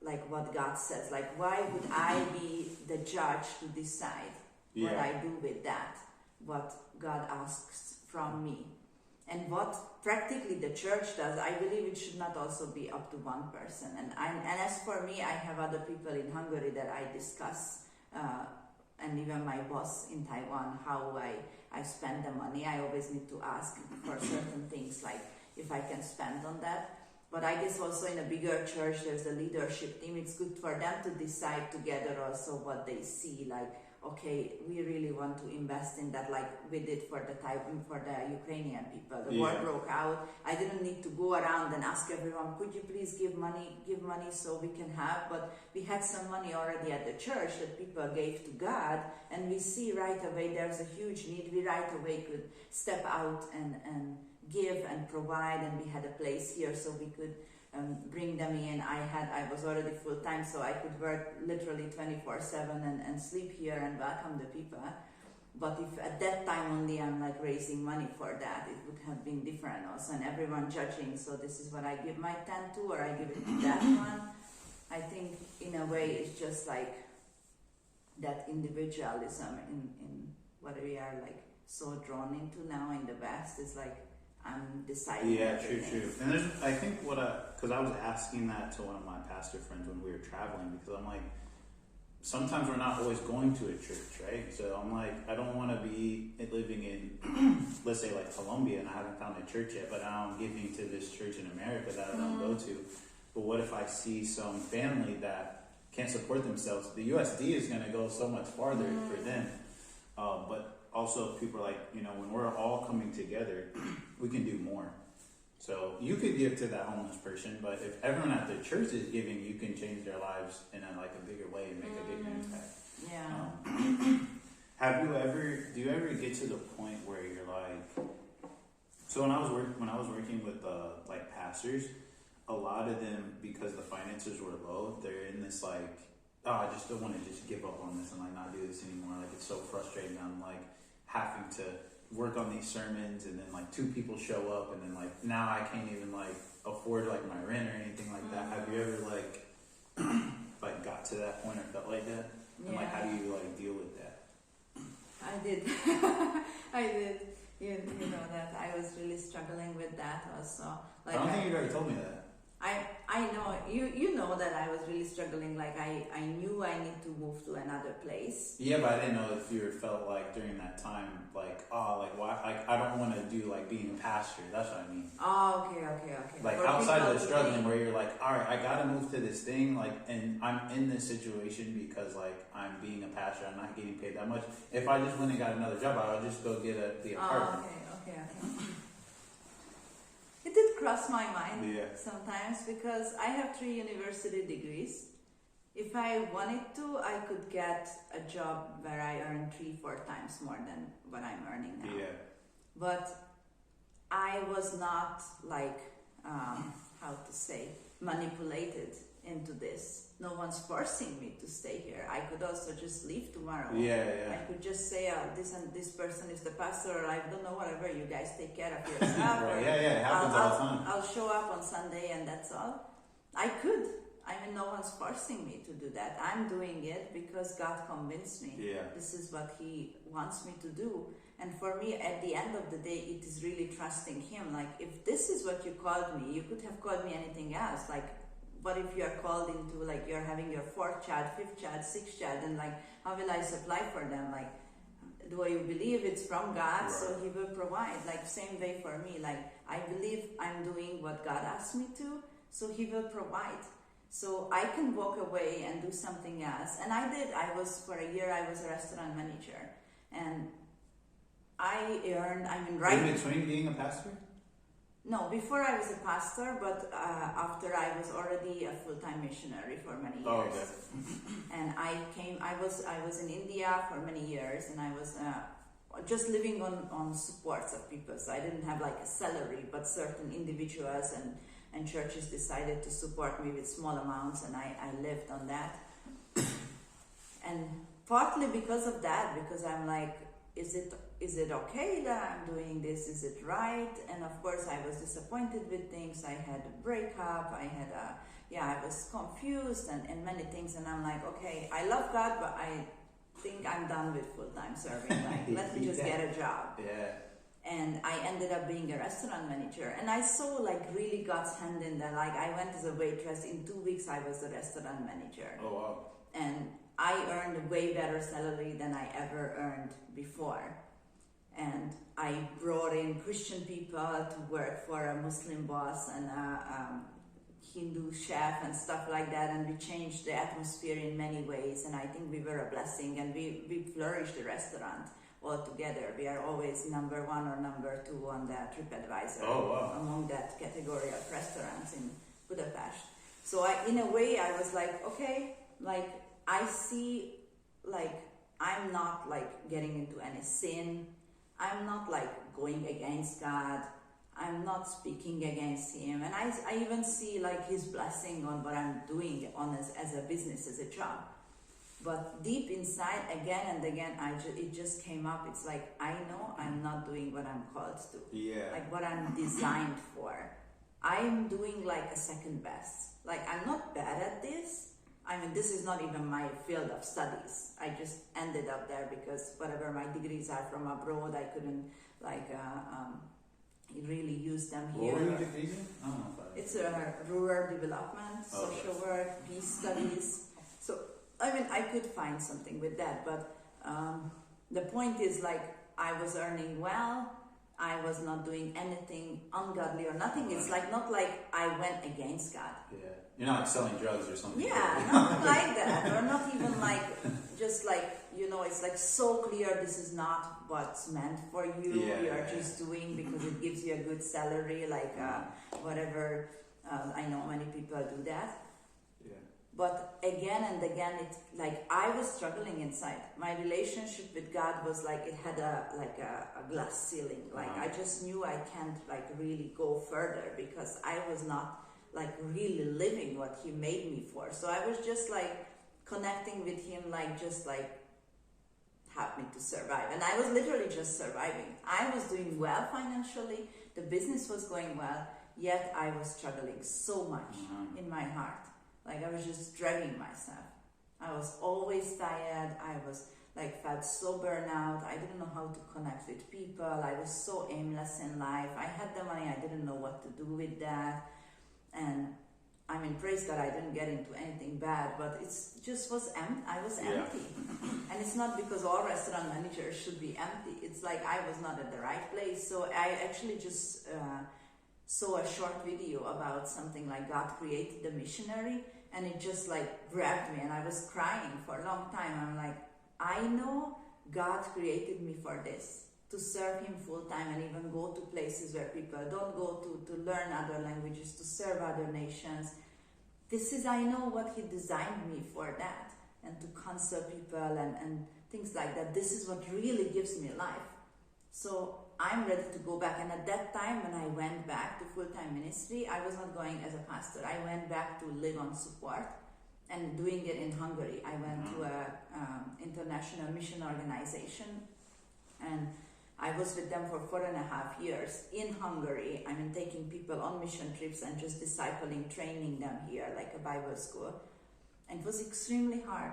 S2: like what God says? Like, why would I be the judge to decide what I do with that, what God asks from me? And what practically the church does, I believe it should not also be up to one person. And as for me, I have other people in Hungary that I discuss, and even my boss in Taiwan, how I spend the money. I always need to ask for certain things, like if I can spend on that. But I guess also in a bigger church, there's a leadership team. It's good for them to decide together also what they see. Like, okay, we really want to invest in that. Like we did for the Ukrainian people. The war broke out. I didn't need to go around and ask everyone, could you please give money so we can have. But we had some money already at the church that people gave to God, and we see right away there's a huge need. We right away could step out and give and provide, and we had a place here so we could bring them in. I was already full-time, so I could work literally 24/7 and sleep here and welcome the people. But if at that time only I'm like raising money for that, it would have been different also, and everyone judging, so this is what I give my 10 to, or I give it to that one. I think in a way it's just like that individualism in what we are like so drawn into now in the West is like, I'm deciding.
S1: Yeah, true. And I think because I was asking that to one of my pastor friends when we were traveling, because I'm like, sometimes we're not always going to a church, right? So I'm like, I don't want to be living in, let's say like Colombia, and I haven't found a church yet, but I'm giving to this church in America that I don't go to. But what if I see some family that can't support themselves? The USD is going to go so much farther for them. But also people are like, when we're all coming together, we can do more. So you could give to that homeless person, but if everyone at the church is giving, you can change their lives in a bigger way and make a bigger impact.
S2: Yeah.
S1: Do you ever get to the point where you're like, so when I was working with like pastors, a lot of them, because the finances were low, they're in this like, I just don't want to just give up on this and like not do this anymore. Like, it's so frustrating. I'm like having to work on these sermons, and then like 2 people show up, and then like now I can't even like afford like my rent or anything like that. Have you ever like got to that point or felt like that? And like, how do you like deal with that?
S2: I did. I did. You know that I was really struggling with that also. Like,
S1: I don't think you've ever told me that.
S2: I know you know that I was really struggling. Like I knew I need to move to another place.
S1: Yeah, but I didn't know if you felt like during that time, like, oh, like why? Like I don't want to do like being a pastor. That's what I mean.
S2: Oh, okay.
S1: Like
S2: For
S1: outside of the
S2: people
S1: struggling, where you're like, all right, I gotta move to this thing, like, and I'm in this situation because like I'm being a pastor. I'm not getting paid that much. If I just went and got another job, I would just go get the apartment.
S2: Oh, okay. It did cross my mind sometimes because I have 3 university degrees. If I wanted to, I could get a job where I earn 3-4 times more than what I'm earning now.
S1: Yeah.
S2: But I was not like, how to say, manipulated into this. No one's forcing me to stay here. I could also just leave tomorrow.
S1: Yeah.
S2: I could just say, this and this person is the pastor, or I don't know, whatever, you guys take care of yourself.
S1: Right. It happens all the time.
S2: I'll show up on Sunday and that's all. I could. I mean, no one's forcing me to do that. I'm doing it because God convinced me.
S1: Yeah.
S2: This is what He wants me to do. And for me, at the end of the day, it is really trusting Him. Like, if this is what you called me, you could have called me anything else. Like, what if you are called into, like, you're having your 4th child, 5th child, 6th child, and like, how will I supply for them? Like, do you believe it's from God?
S1: Right.
S2: So He will provide. Like, same way for me. Like, I believe I'm doing what God asked me to, so He will provide. So I can walk away and do something else. And I did. For a year, I was a restaurant manager. And I earned,
S1: In between being a pastor?
S2: No, before I was a pastor, but after I was already a full-time missionary for many years.
S1: Oh, okay.
S2: And I was in India for many years, and I was just living on supports of people. So I didn't have like a salary, but certain individuals and churches decided to support me with small amounts, and I lived on that. And partly because of that, because I'm like, is it okay that I'm doing this? Is it right? And of course I was disappointed with things. I had a breakup, I was confused and many things, and I'm like, okay, I love God, but I think I'm done with full-time serving. Like, let me just get a job.
S1: Yeah.
S2: And I ended up being a restaurant manager, and I saw like really God's hand in that. Like, I went as a waitress. In 2 weeks I was a restaurant manager.
S1: Oh wow.
S2: And I earned a way better salary than I ever earned before. And I brought in Christian people to work for a Muslim boss and a Hindu chef and stuff like that, and we changed the atmosphere in many ways, and I think we were a blessing, and we flourished the restaurant altogether. We are always number 1 or number 2 on the TripAdvisor.
S1: Oh, wow.
S2: Among that category of restaurants in Budapest. So in a way I was like, okay, like I see, like I'm not like getting into any sin. I'm not like going against God. I'm not speaking against Him. And I even see like His blessing on what I'm doing on as a business, as a job. But deep inside, again and again, it just came up. It's like, I know I'm not doing what I'm called to.
S1: Yeah.
S2: Like what I'm designed for. I'm doing like a second best. Like, I'm not bad at this. I mean, this is not even my field of studies. I just ended up there because whatever my degrees are from abroad, I couldn't like really use them here.
S1: What were your degrees in? I don't know if I...
S2: It's a rural development, social work, peace studies. So, I mean, I could find something with that, but the point is, like, I was earning well. I was not doing anything ungodly or nothing. It's like, not like I went against God.
S1: Yeah. You're not like selling drugs or something.
S2: Yeah, not like that, or not even like, just like, you know, it's like so clear this is not what's meant for you. You're just doing because it gives you a good salary, like whatever. I know many people do that.
S1: Yeah.
S2: But again and again, it's like I was struggling inside. My relationship with God was like, it had a glass ceiling. Like I just knew I can't like really go further because I was not like really living what He made me for. So I was just like connecting with Him, like just like help me to survive. And I was literally just surviving. I was doing well financially. The business was going well. Yet I was struggling so much in my heart. Like I was just dragging myself. I was always tired. I was like felt so burnout. I didn't know how to connect with people. I was so aimless in life. I had the money. I didn't know what to do with that. And I mean, praise God, I didn't get into anything bad, but it's just was empty. I was empty. And it's not because all restaurant managers should be empty. It's like I was not at the right place. So I actually just saw a short video about something like God created the missionary, and it just like grabbed me, and I was crying for a long time. I'm like, I know God created me for this, to serve Him full time and even go to places where people don't go to learn other languages, to serve other nations. I know what He designed me for that, and to counsel people and things like that. This is what really gives me life. So I'm ready to go back. And at that time, when I went back to full-time ministry, I was not going as a pastor. I went back to live on support and doing it in Hungary. I went to a international mission organization, and I was with them for 4.5 years in Hungary. I mean, taking people on mission trips and just discipling, training them here, like a Bible school. And it was extremely hard.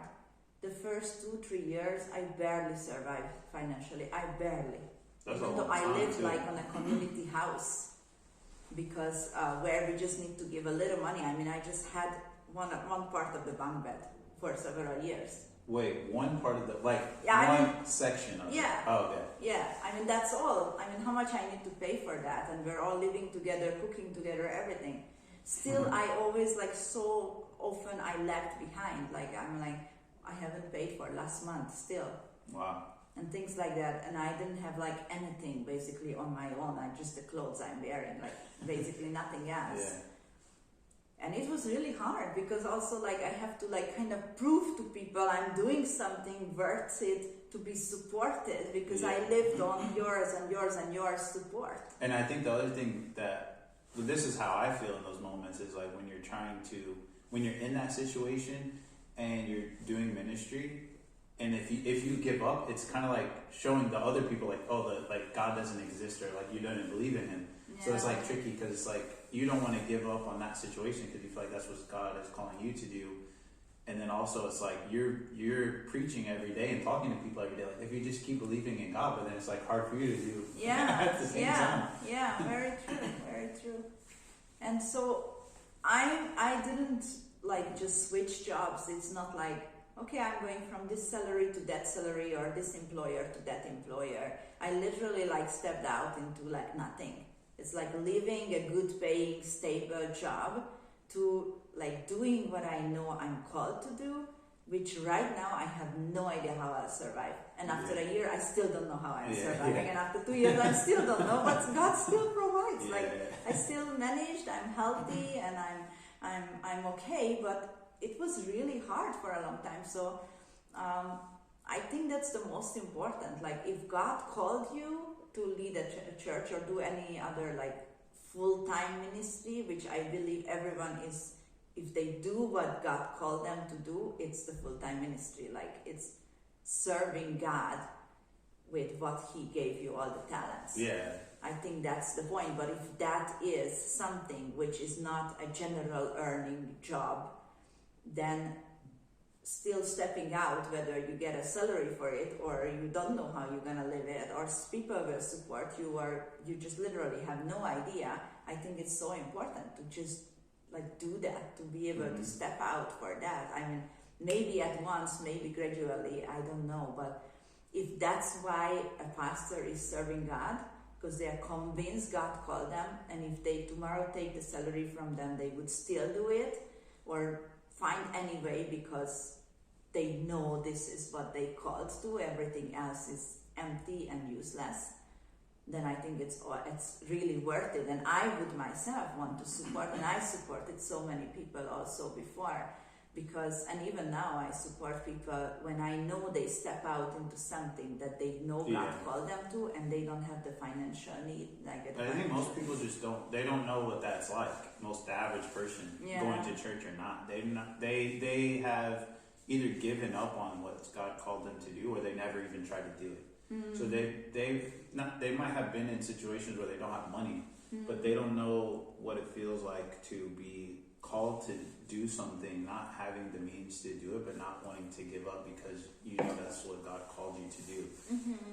S2: The first 2-3 years, I barely survived financially. I barely. Even though I lived like on a community house, because where we just need to give a little money. I mean, I just had one part of the bunk bed for several years.
S1: Wait, one part of the, section of it?
S2: Yeah.
S1: Oh, okay.
S2: Yeah, I mean, that's all. I mean, how much I need to pay for that, and we're all living together, cooking together, everything. Still, I always, like, so often I lagged behind. Like, I'm like, I haven't paid for last month still.
S1: Wow.
S2: And things like that. And I didn't have, like, anything basically on my own. Like, just the clothes I'm wearing, like, basically nothing else.
S1: Yeah.
S2: And it was really hard, because also, like, I have to, like, kind of prove to people I'm doing something worth it to be supported, because I lived on yours and yours and yours support.
S1: And I think the other thing this is how I feel in those moments, is like when you're in that situation and you're doing ministry, and if you give up, it's kind of like showing the other people, like, like God doesn't exist, or like you don't believe in Him. Yeah. So it's like tricky, because it's like you don't want to give up on that situation because you feel like that's what God is calling you to do. And then also it's like you're preaching every day and talking to people every day. Like, if you just keep believing in God, but then it's like hard for you to do at the same time.
S2: Yeah, very true, very true. And so I didn't like just switch jobs. It's not like, okay, I'm going from this salary to that salary, or this employer to that employer. I literally like stepped out into like nothing. It's like leaving a good paying, stable job to like doing what I know I'm called to do, which right now I have no idea how I'll survive. And after a year, I still don't know how I'm surviving. And after 2 years, I still don't know, but God still provides. I still managed, I'm healthy, and I'm okay, but it was really hard for a long time. So I think that's the most important. Like, if God called you to lead a church or do any other like full-time ministry, which I believe everyone is, if they do what God called them to do, it's the full-time ministry. Like, it's serving God with what He gave you, all the talents.
S1: Yeah.
S2: I think that's the point. But if that is something which is not a general earning job, then still stepping out, whether you get a salary for it or you don't know how you're gonna live it, or people will support you, or you just literally have no idea. I think it's so important to just like do that, to be able to step out for that. I mean, maybe at once, maybe gradually, I don't know. But if that's why a pastor is serving God, because they are convinced God called them, and if they tomorrow take the salary from them, they would still do it, or find any way because they know this is what they called to, everything else is empty and useless, then I think it's really worth it. And I would myself want to support, and I supported so many people also before, because, and even now I support people when I know they step out into something that they know God called them to, and they don't have the financial need.
S1: I think most people just don't know what that's like. Most average person going to church or not, they have either given up on what God called them to do, or they never even tried to do it. So they might have been in situations where they don't have money, but they don't know what it feels like to be called to do something, not having the means to do it, but not wanting to give up because you know that's what God called you to do.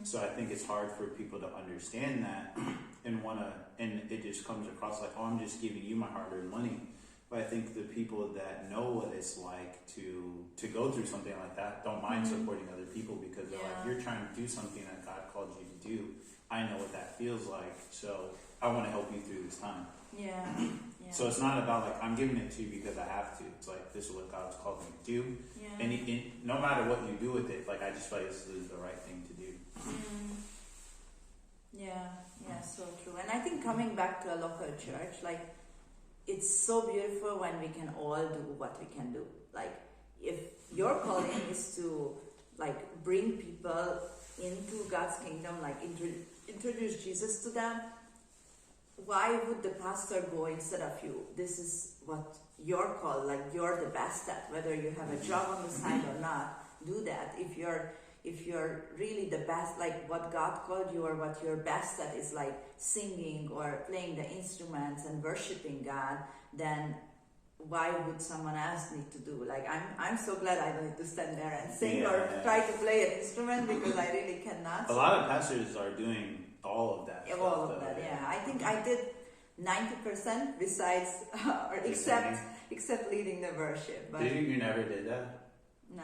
S1: So I think it's hard for people to understand that and it just comes across like, oh, I'm just giving you my hard-earned money. But I think the people that know what it's like to go through something like that don't mind supporting other people, because they're like, you're trying to do something that God called you to do. I know what that feels like, so I want to help you through this time.
S2: Yeah.
S1: So it's not about like, I'm giving it to you because I have to. It's like, this is what God's called me to do.
S2: Yeah.
S1: And no matter what you do with it, like, I just feel like this is the right thing to do.
S2: Yeah, so true. And I think coming back to a local church, like, it's so beautiful when we can all do what we can do. Like, if your calling is to, like, bring people into God's kingdom, like, introduce Jesus to them, why would the pastor go instead of you? This is what you're called, like, you're the best at, whether you have a job on the side or not, do that. If you're really the best, like what God called you, or what you're best at is like singing or playing the instruments and worshiping God, then why would someone else need to do? Like, I'm so glad I don't need to stand there and sing or try to play an instrument, because I really cannot.
S1: A lot of pastors are doing all of that.
S2: All of that, yeah. I think I did 90% besides, or except leading the worship. But
S1: you never did that?
S2: No.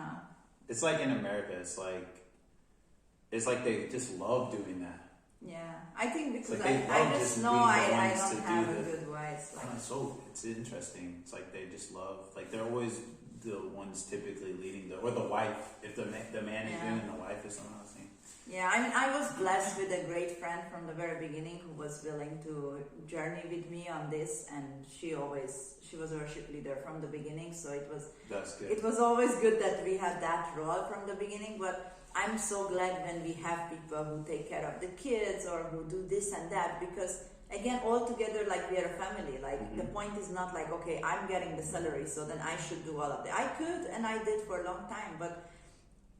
S1: It's like in America, it's like they just love doing that.
S2: Yeah, I think because
S1: like
S2: I just know I don't have a good voice. Like.
S1: It's interesting. It's like they just love, like they're always the ones typically leading or the wife, if the man is doing and the wife is someone else.
S2: Yeah, I mean, I was blessed with a great friend from the very beginning who was willing to journey with me on this, and she was a worship leader from the beginning, so
S1: That's good.
S2: It was always good that we had that role from the beginning. But I'm so glad when we have people who take care of the kids or who do this and that, because again, all together, like, we are a family. Like, the point is not like, okay, I'm getting the salary, so then I should do all of that. I could, and I did for a long time, but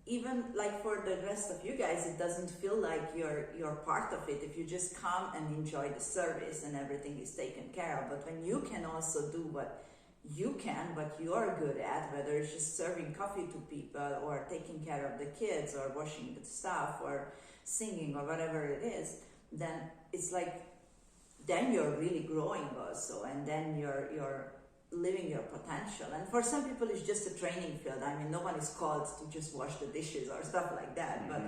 S2: even like for the rest of you guys, it doesn't feel like you're part of it if you just come and enjoy the service and everything is taken care of. But when you can also do what you're good at, whether it's just serving coffee to people or taking care of the kids or washing the stuff or singing or whatever it is, then it's like, then you're really growing also, and then you're living your potential. And for some people it's just a training field. I mean, no one is called to just wash the dishes or stuff like that, but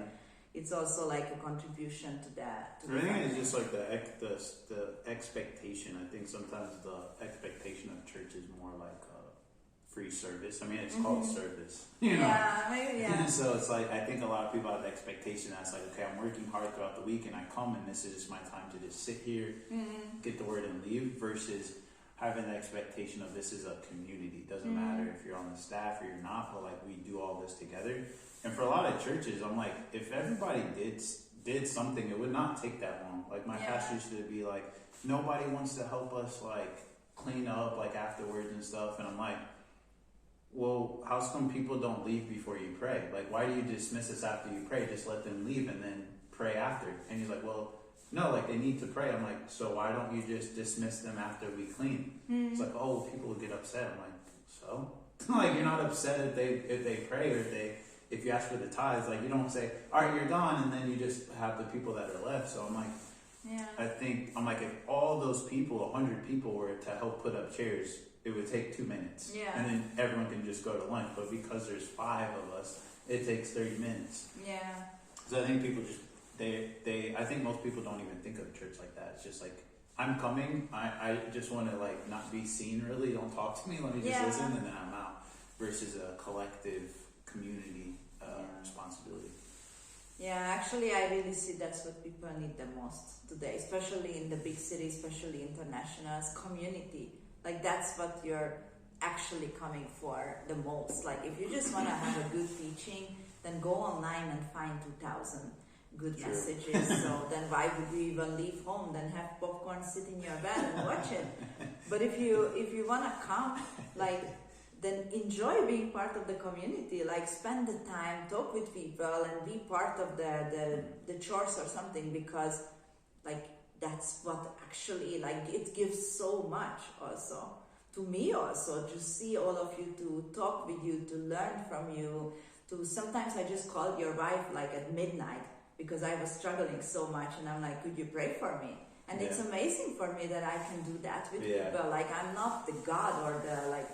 S2: it's also like a contribution to that.
S1: I think it's just like the expectation. I think sometimes the expectation of church is more like a free service. I mean, it's called service, you know?
S2: Yeah, maybe, yeah.
S1: So it's like, I think a lot of people have the expectation that's like, okay, I'm working hard throughout the week and I come and this is just my time to just sit here, get the word and leave, versus having the expectation of this is a community. It doesn't matter if you're on the staff or you're not, but like, we do all this together. And for a lot of churches, I'm like, if everybody did something, it would not take that long. Like, my pastor used to be like, nobody wants to help us like clean up like afterwards and stuff. And I'm like, well, how come people don't leave before you pray? Like, why do you dismiss us after you pray? Just let them leave and then pray after. And he's like, well, no, like, they need to pray. I'm like, so why don't you just dismiss them after we clean? It's like, oh, people will get upset. I'm like, so? Like, you're not upset if they pray, or if you ask for the tithes. Like, you don't say, all right, you're gone, and then you just have the people that are left. So I'm like, I'm like, if all those people, 100 people, were to help put up chairs, it would take 2 minutes.
S2: Yeah.
S1: And then everyone can just go to lunch. But because there's 5 of us, it takes 30 minutes.
S2: Yeah.
S1: So I think people just, I think most people don't even think of church like that. It's just like, I'm coming, I just want to like not be seen really, don't talk to me, let me just listen, and then I'm out. Versus a collective community responsibility.
S2: Yeah, actually I really see that's what people need the most today, especially in the big cities, especially international, community. Like, that's what you're actually coming for the most. Like, if you just want to have a good teaching, then go online and find 2,000 good messages. So then why would you even leave home? Then have popcorn, sit in your bed and watch it. But if you want to come, like, then enjoy being part of the community. Like, spend the time, talk with people, and be part of the church or something, because like, that's what actually, like, it gives so much also to me, also to see all of you, to talk with you, to learn from you. To sometimes I just called your wife like at midnight because I was struggling so much, and I'm like, could you pray for me? And it's amazing for me that I can do that with people. Like, I'm not the God or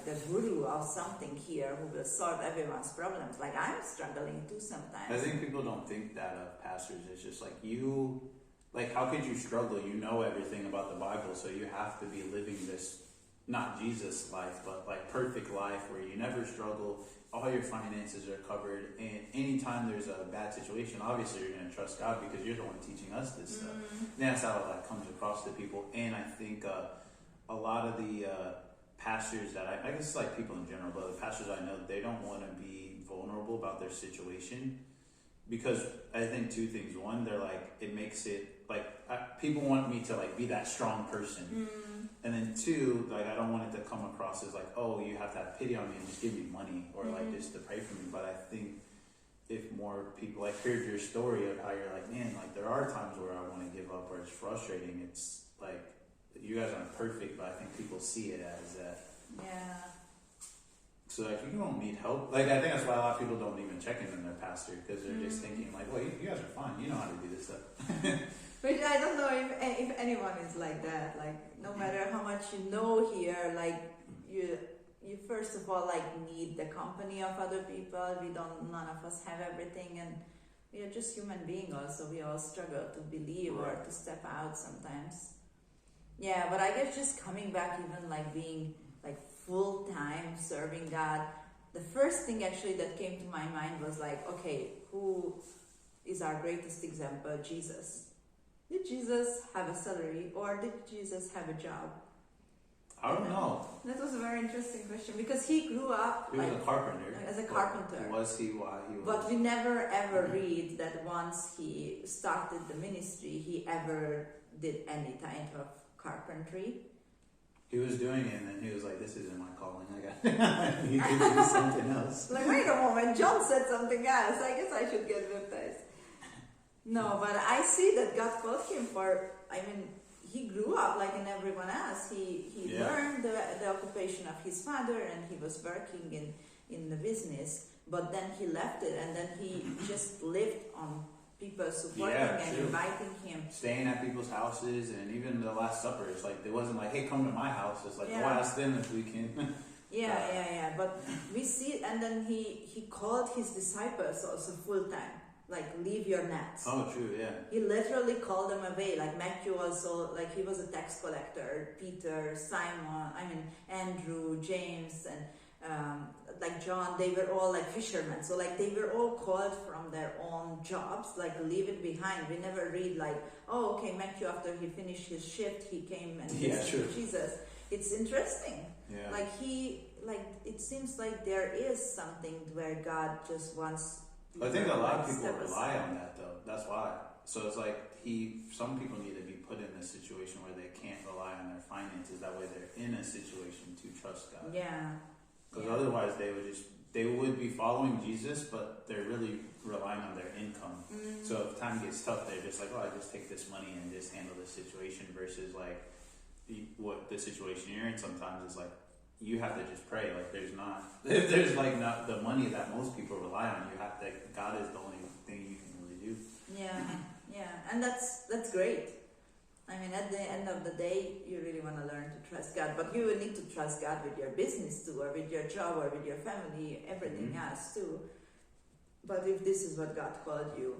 S2: the guru of something here who will solve everyone's problems. Like, I'm struggling too sometimes.
S1: I think people don't think that of pastors. It's just like how could you struggle? You know everything about the Bible, so you have to be living this, not Jesus life, but like perfect life where you never struggle. All your finances are covered, and anytime there's a bad situation, obviously you're going to trust God because you're the one teaching us this stuff. And that's how that comes across to people. And I think a lot of the pastors that I guess it's like people in general, but the pastors I know, they don't want to be vulnerable about their situation because I think two things. One, they're like, it makes it like people want me to like be that strong person. And then two, like I don't want it to come across as like, oh, you have to have pity on me and just give me money or like just to pray for me. But I think if more people like heard your story of how you're like, man, like there are times where I want to give up or it's frustrating. It's like you guys aren't perfect, but I think people see it as that.
S2: Yeah.
S1: So like you don't need help. Like I think that's why a lot of people don't even check in on their pastor because they're just thinking like, well, you guys are fine. You know how to do this stuff.
S2: But I don't know if anyone is like that. Like no matter how much you know here, like you first of all like need the company of other people. None of us have everything, and we are just human beings. Also, we all struggle to believe or to step out sometimes. Yeah, but I guess just coming back, even like being like full time serving God. The first thing actually that came to my mind was like, okay, who is our greatest example? Jesus. Did Jesus have a salary or did Jesus have a job?
S1: I don't know.
S2: That was a very interesting question because he grew up
S1: he was a carpenter.
S2: As a carpenter.
S1: Was he why he was?
S2: But we never ever read that once he started the ministry, he ever did any kind of carpentry.
S1: He was doing it and then he was like, this isn't my calling. He could do something else.
S2: Like, wait a moment, John said something else. I guess I should get baptized. No, but I see that God called him he grew up like in everyone else. He learned the occupation of his father and he was working in the business, but then he left it and then he just lived on people supporting and inviting him.
S1: Staying at people's houses and even the Last Supper, it's like, it wasn't like, hey, come to my house. It's like, well, ask them if we can.
S2: Yeah. But we see, and then he called his disciples also full time. Like, leave your nets.
S1: Oh, true, yeah.
S2: He literally called them away. Like Matthew also, like he was a tax collector. Peter, Andrew, James, and like John, they were all like fishermen. So like they were all called from their own jobs, like leave it behind. We never read like, oh, okay, Matthew, after he finished his shift, he came and visited Jesus. It's interesting.
S1: Yeah.
S2: It seems like there is something where God just wants.
S1: I think a lot of people rely on that though. That's why. So it's like some people need to be put in a situation where they can't rely on their finances. That way they're in a situation to trust God.
S2: Yeah.
S1: Because otherwise they would be following Jesus, but they're really relying on their income. So if time gets tough, they're just like, oh, I just take this money and just handle this situation versus like what the situation you're in sometimes is like, you have to just pray. Like there's not the money that most people rely on. God is the only thing you can really do.
S2: Yeah, and that's great. I mean, at the end of the day, you really want to learn to trust God, but you will need to trust God with your business too, or with your job, or with your family, everything else too. But if this is what God called you,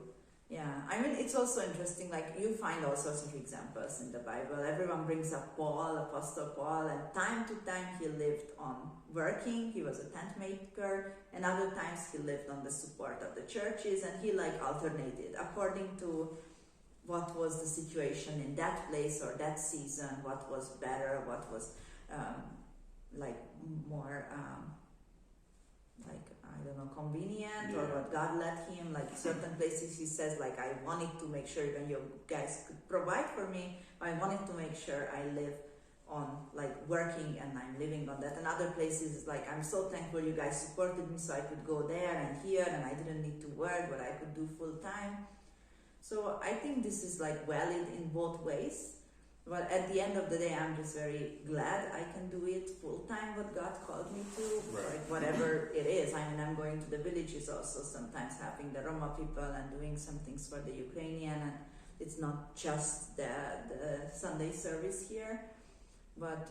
S2: I mean, it's also interesting, like you find all sorts of examples in the Bible. Everyone brings up Paul, Apostle Paul, and time to time he lived on working. He was a tent maker, and other times he lived on the support of the churches, and he like alternated according to what was the situation in that place or that season, what was better, what was more convenient, or what God let him. Like certain places he says, like, I wanted to make sure even you guys could provide for me, I wanted to make sure I live on like working and I'm living on that. And other places like, I'm so thankful you guys supported me so I could go there and here and I didn't need to work, but I could do full time. So I think this is like valid in both ways. But at the end of the day, I'm just very glad I can do it full time, what God called me to, like whatever it is. I mean, I'm going to the villages also sometimes, helping the Roma people and doing some things for the Ukrainian. And it's not just the Sunday service here, but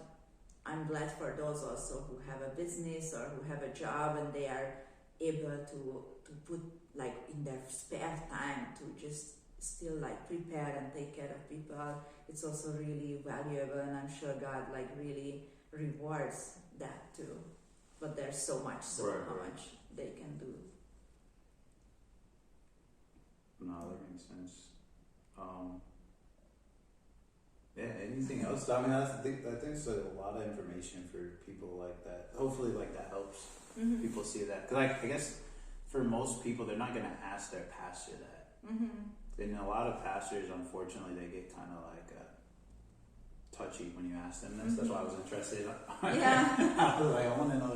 S2: I'm glad for those also who have a business or who have a job and they are able to put like in their spare time to just still like prepare and take care of people. It's also really valuable, and I'm sure God like really rewards that too. But there's so much, how much they can do.
S1: No, that makes sense. Yeah, anything else? I mean, I think it's like a lot of information for people like that. Hopefully, like that helps people see that. Because like, I guess for most people, they're not gonna ask their pastor that. And a lot of pastors, unfortunately, they get kind of like touchy when you ask them this. That's why I was interested.
S2: Yeah.
S1: I was like, I want to know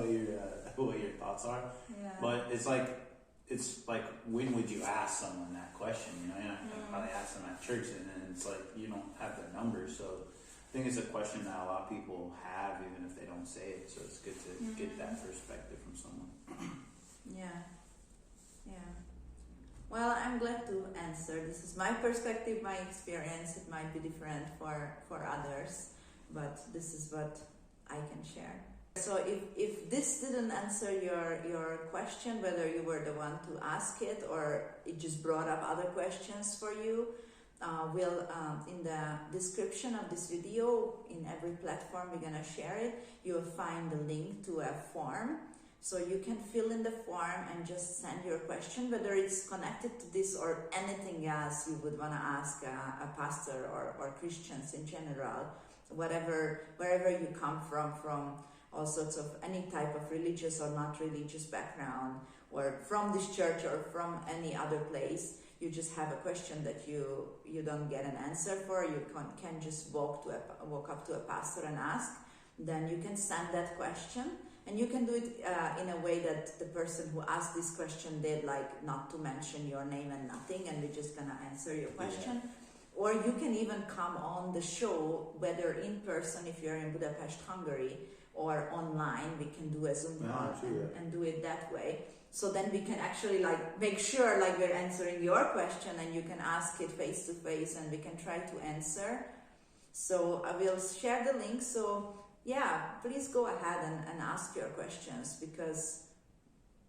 S1: what your thoughts are.
S2: Yeah.
S1: But it's like when would you ask someone that question? You know, you're not gonna probably ask them at church, and then it's like you don't have their number. So I think it's a question that a lot of people have, even if they don't say it. So it's good to get that perspective from someone.
S2: Yeah. Well, I'm glad to answer. This is my perspective, my experience. It might be different for others, but this is what I can share. So if this didn't answer your question, whether you were the one to ask it or it just brought up other questions for you, we'll in the description of this video, in every platform we're gonna share it, you'll find the link to a form. So you can fill in the form and just send your question, whether it's connected to this or anything else you would want to ask a pastor or Christians in general, wherever you come from all sorts of any type of religious or not religious background, or from this church or from any other place. You just have a question that you don't get an answer for, you can just walk up to a pastor and ask. Then you can send that question. And you can do it in a way that the person who asked this question did, like not to mention your name and nothing, and we're just gonna answer your question. Yeah. Or you can even come on the show, whether in person if you're in Budapest, Hungary, or online. We can do a Zoom call and do it that way. So then we can actually like make sure like we're answering your question, and you can ask it face to face, and we can try to answer. So I will share the link. So yeah, please go ahead and ask your questions, because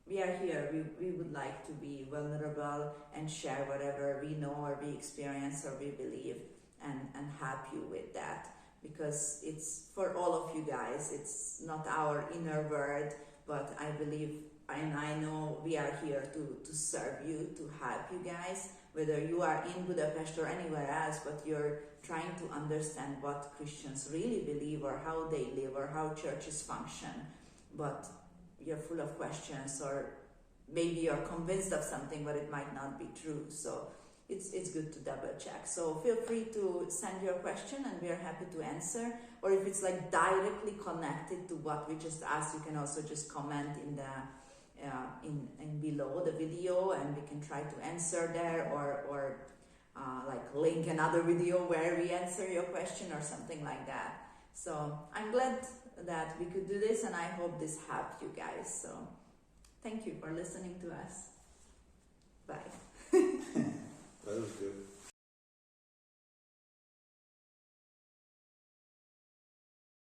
S2: we are here. We would like to be vulnerable and share whatever we know or we experience or we believe, and help you with that, because it's for all of you guys. It's not our inner word, but I believe and I know we are here to serve you, to help you guys, whether you are in Budapest or anywhere else, but you're trying to understand what Christians really believe or how they live or how churches function, but you're full of questions, or maybe you're convinced of something but it might not be true. So it's good to double check. So feel free to send your question and we are happy to answer. Or if it's like directly connected to what we just asked, you can also just comment in the in below the video, and we can try to answer there, or like link another video where we answer your question or something like that. So I'm glad that we could do this, and I hope this helped you guys. So thank you for listening to us. Bye.
S1: That was good.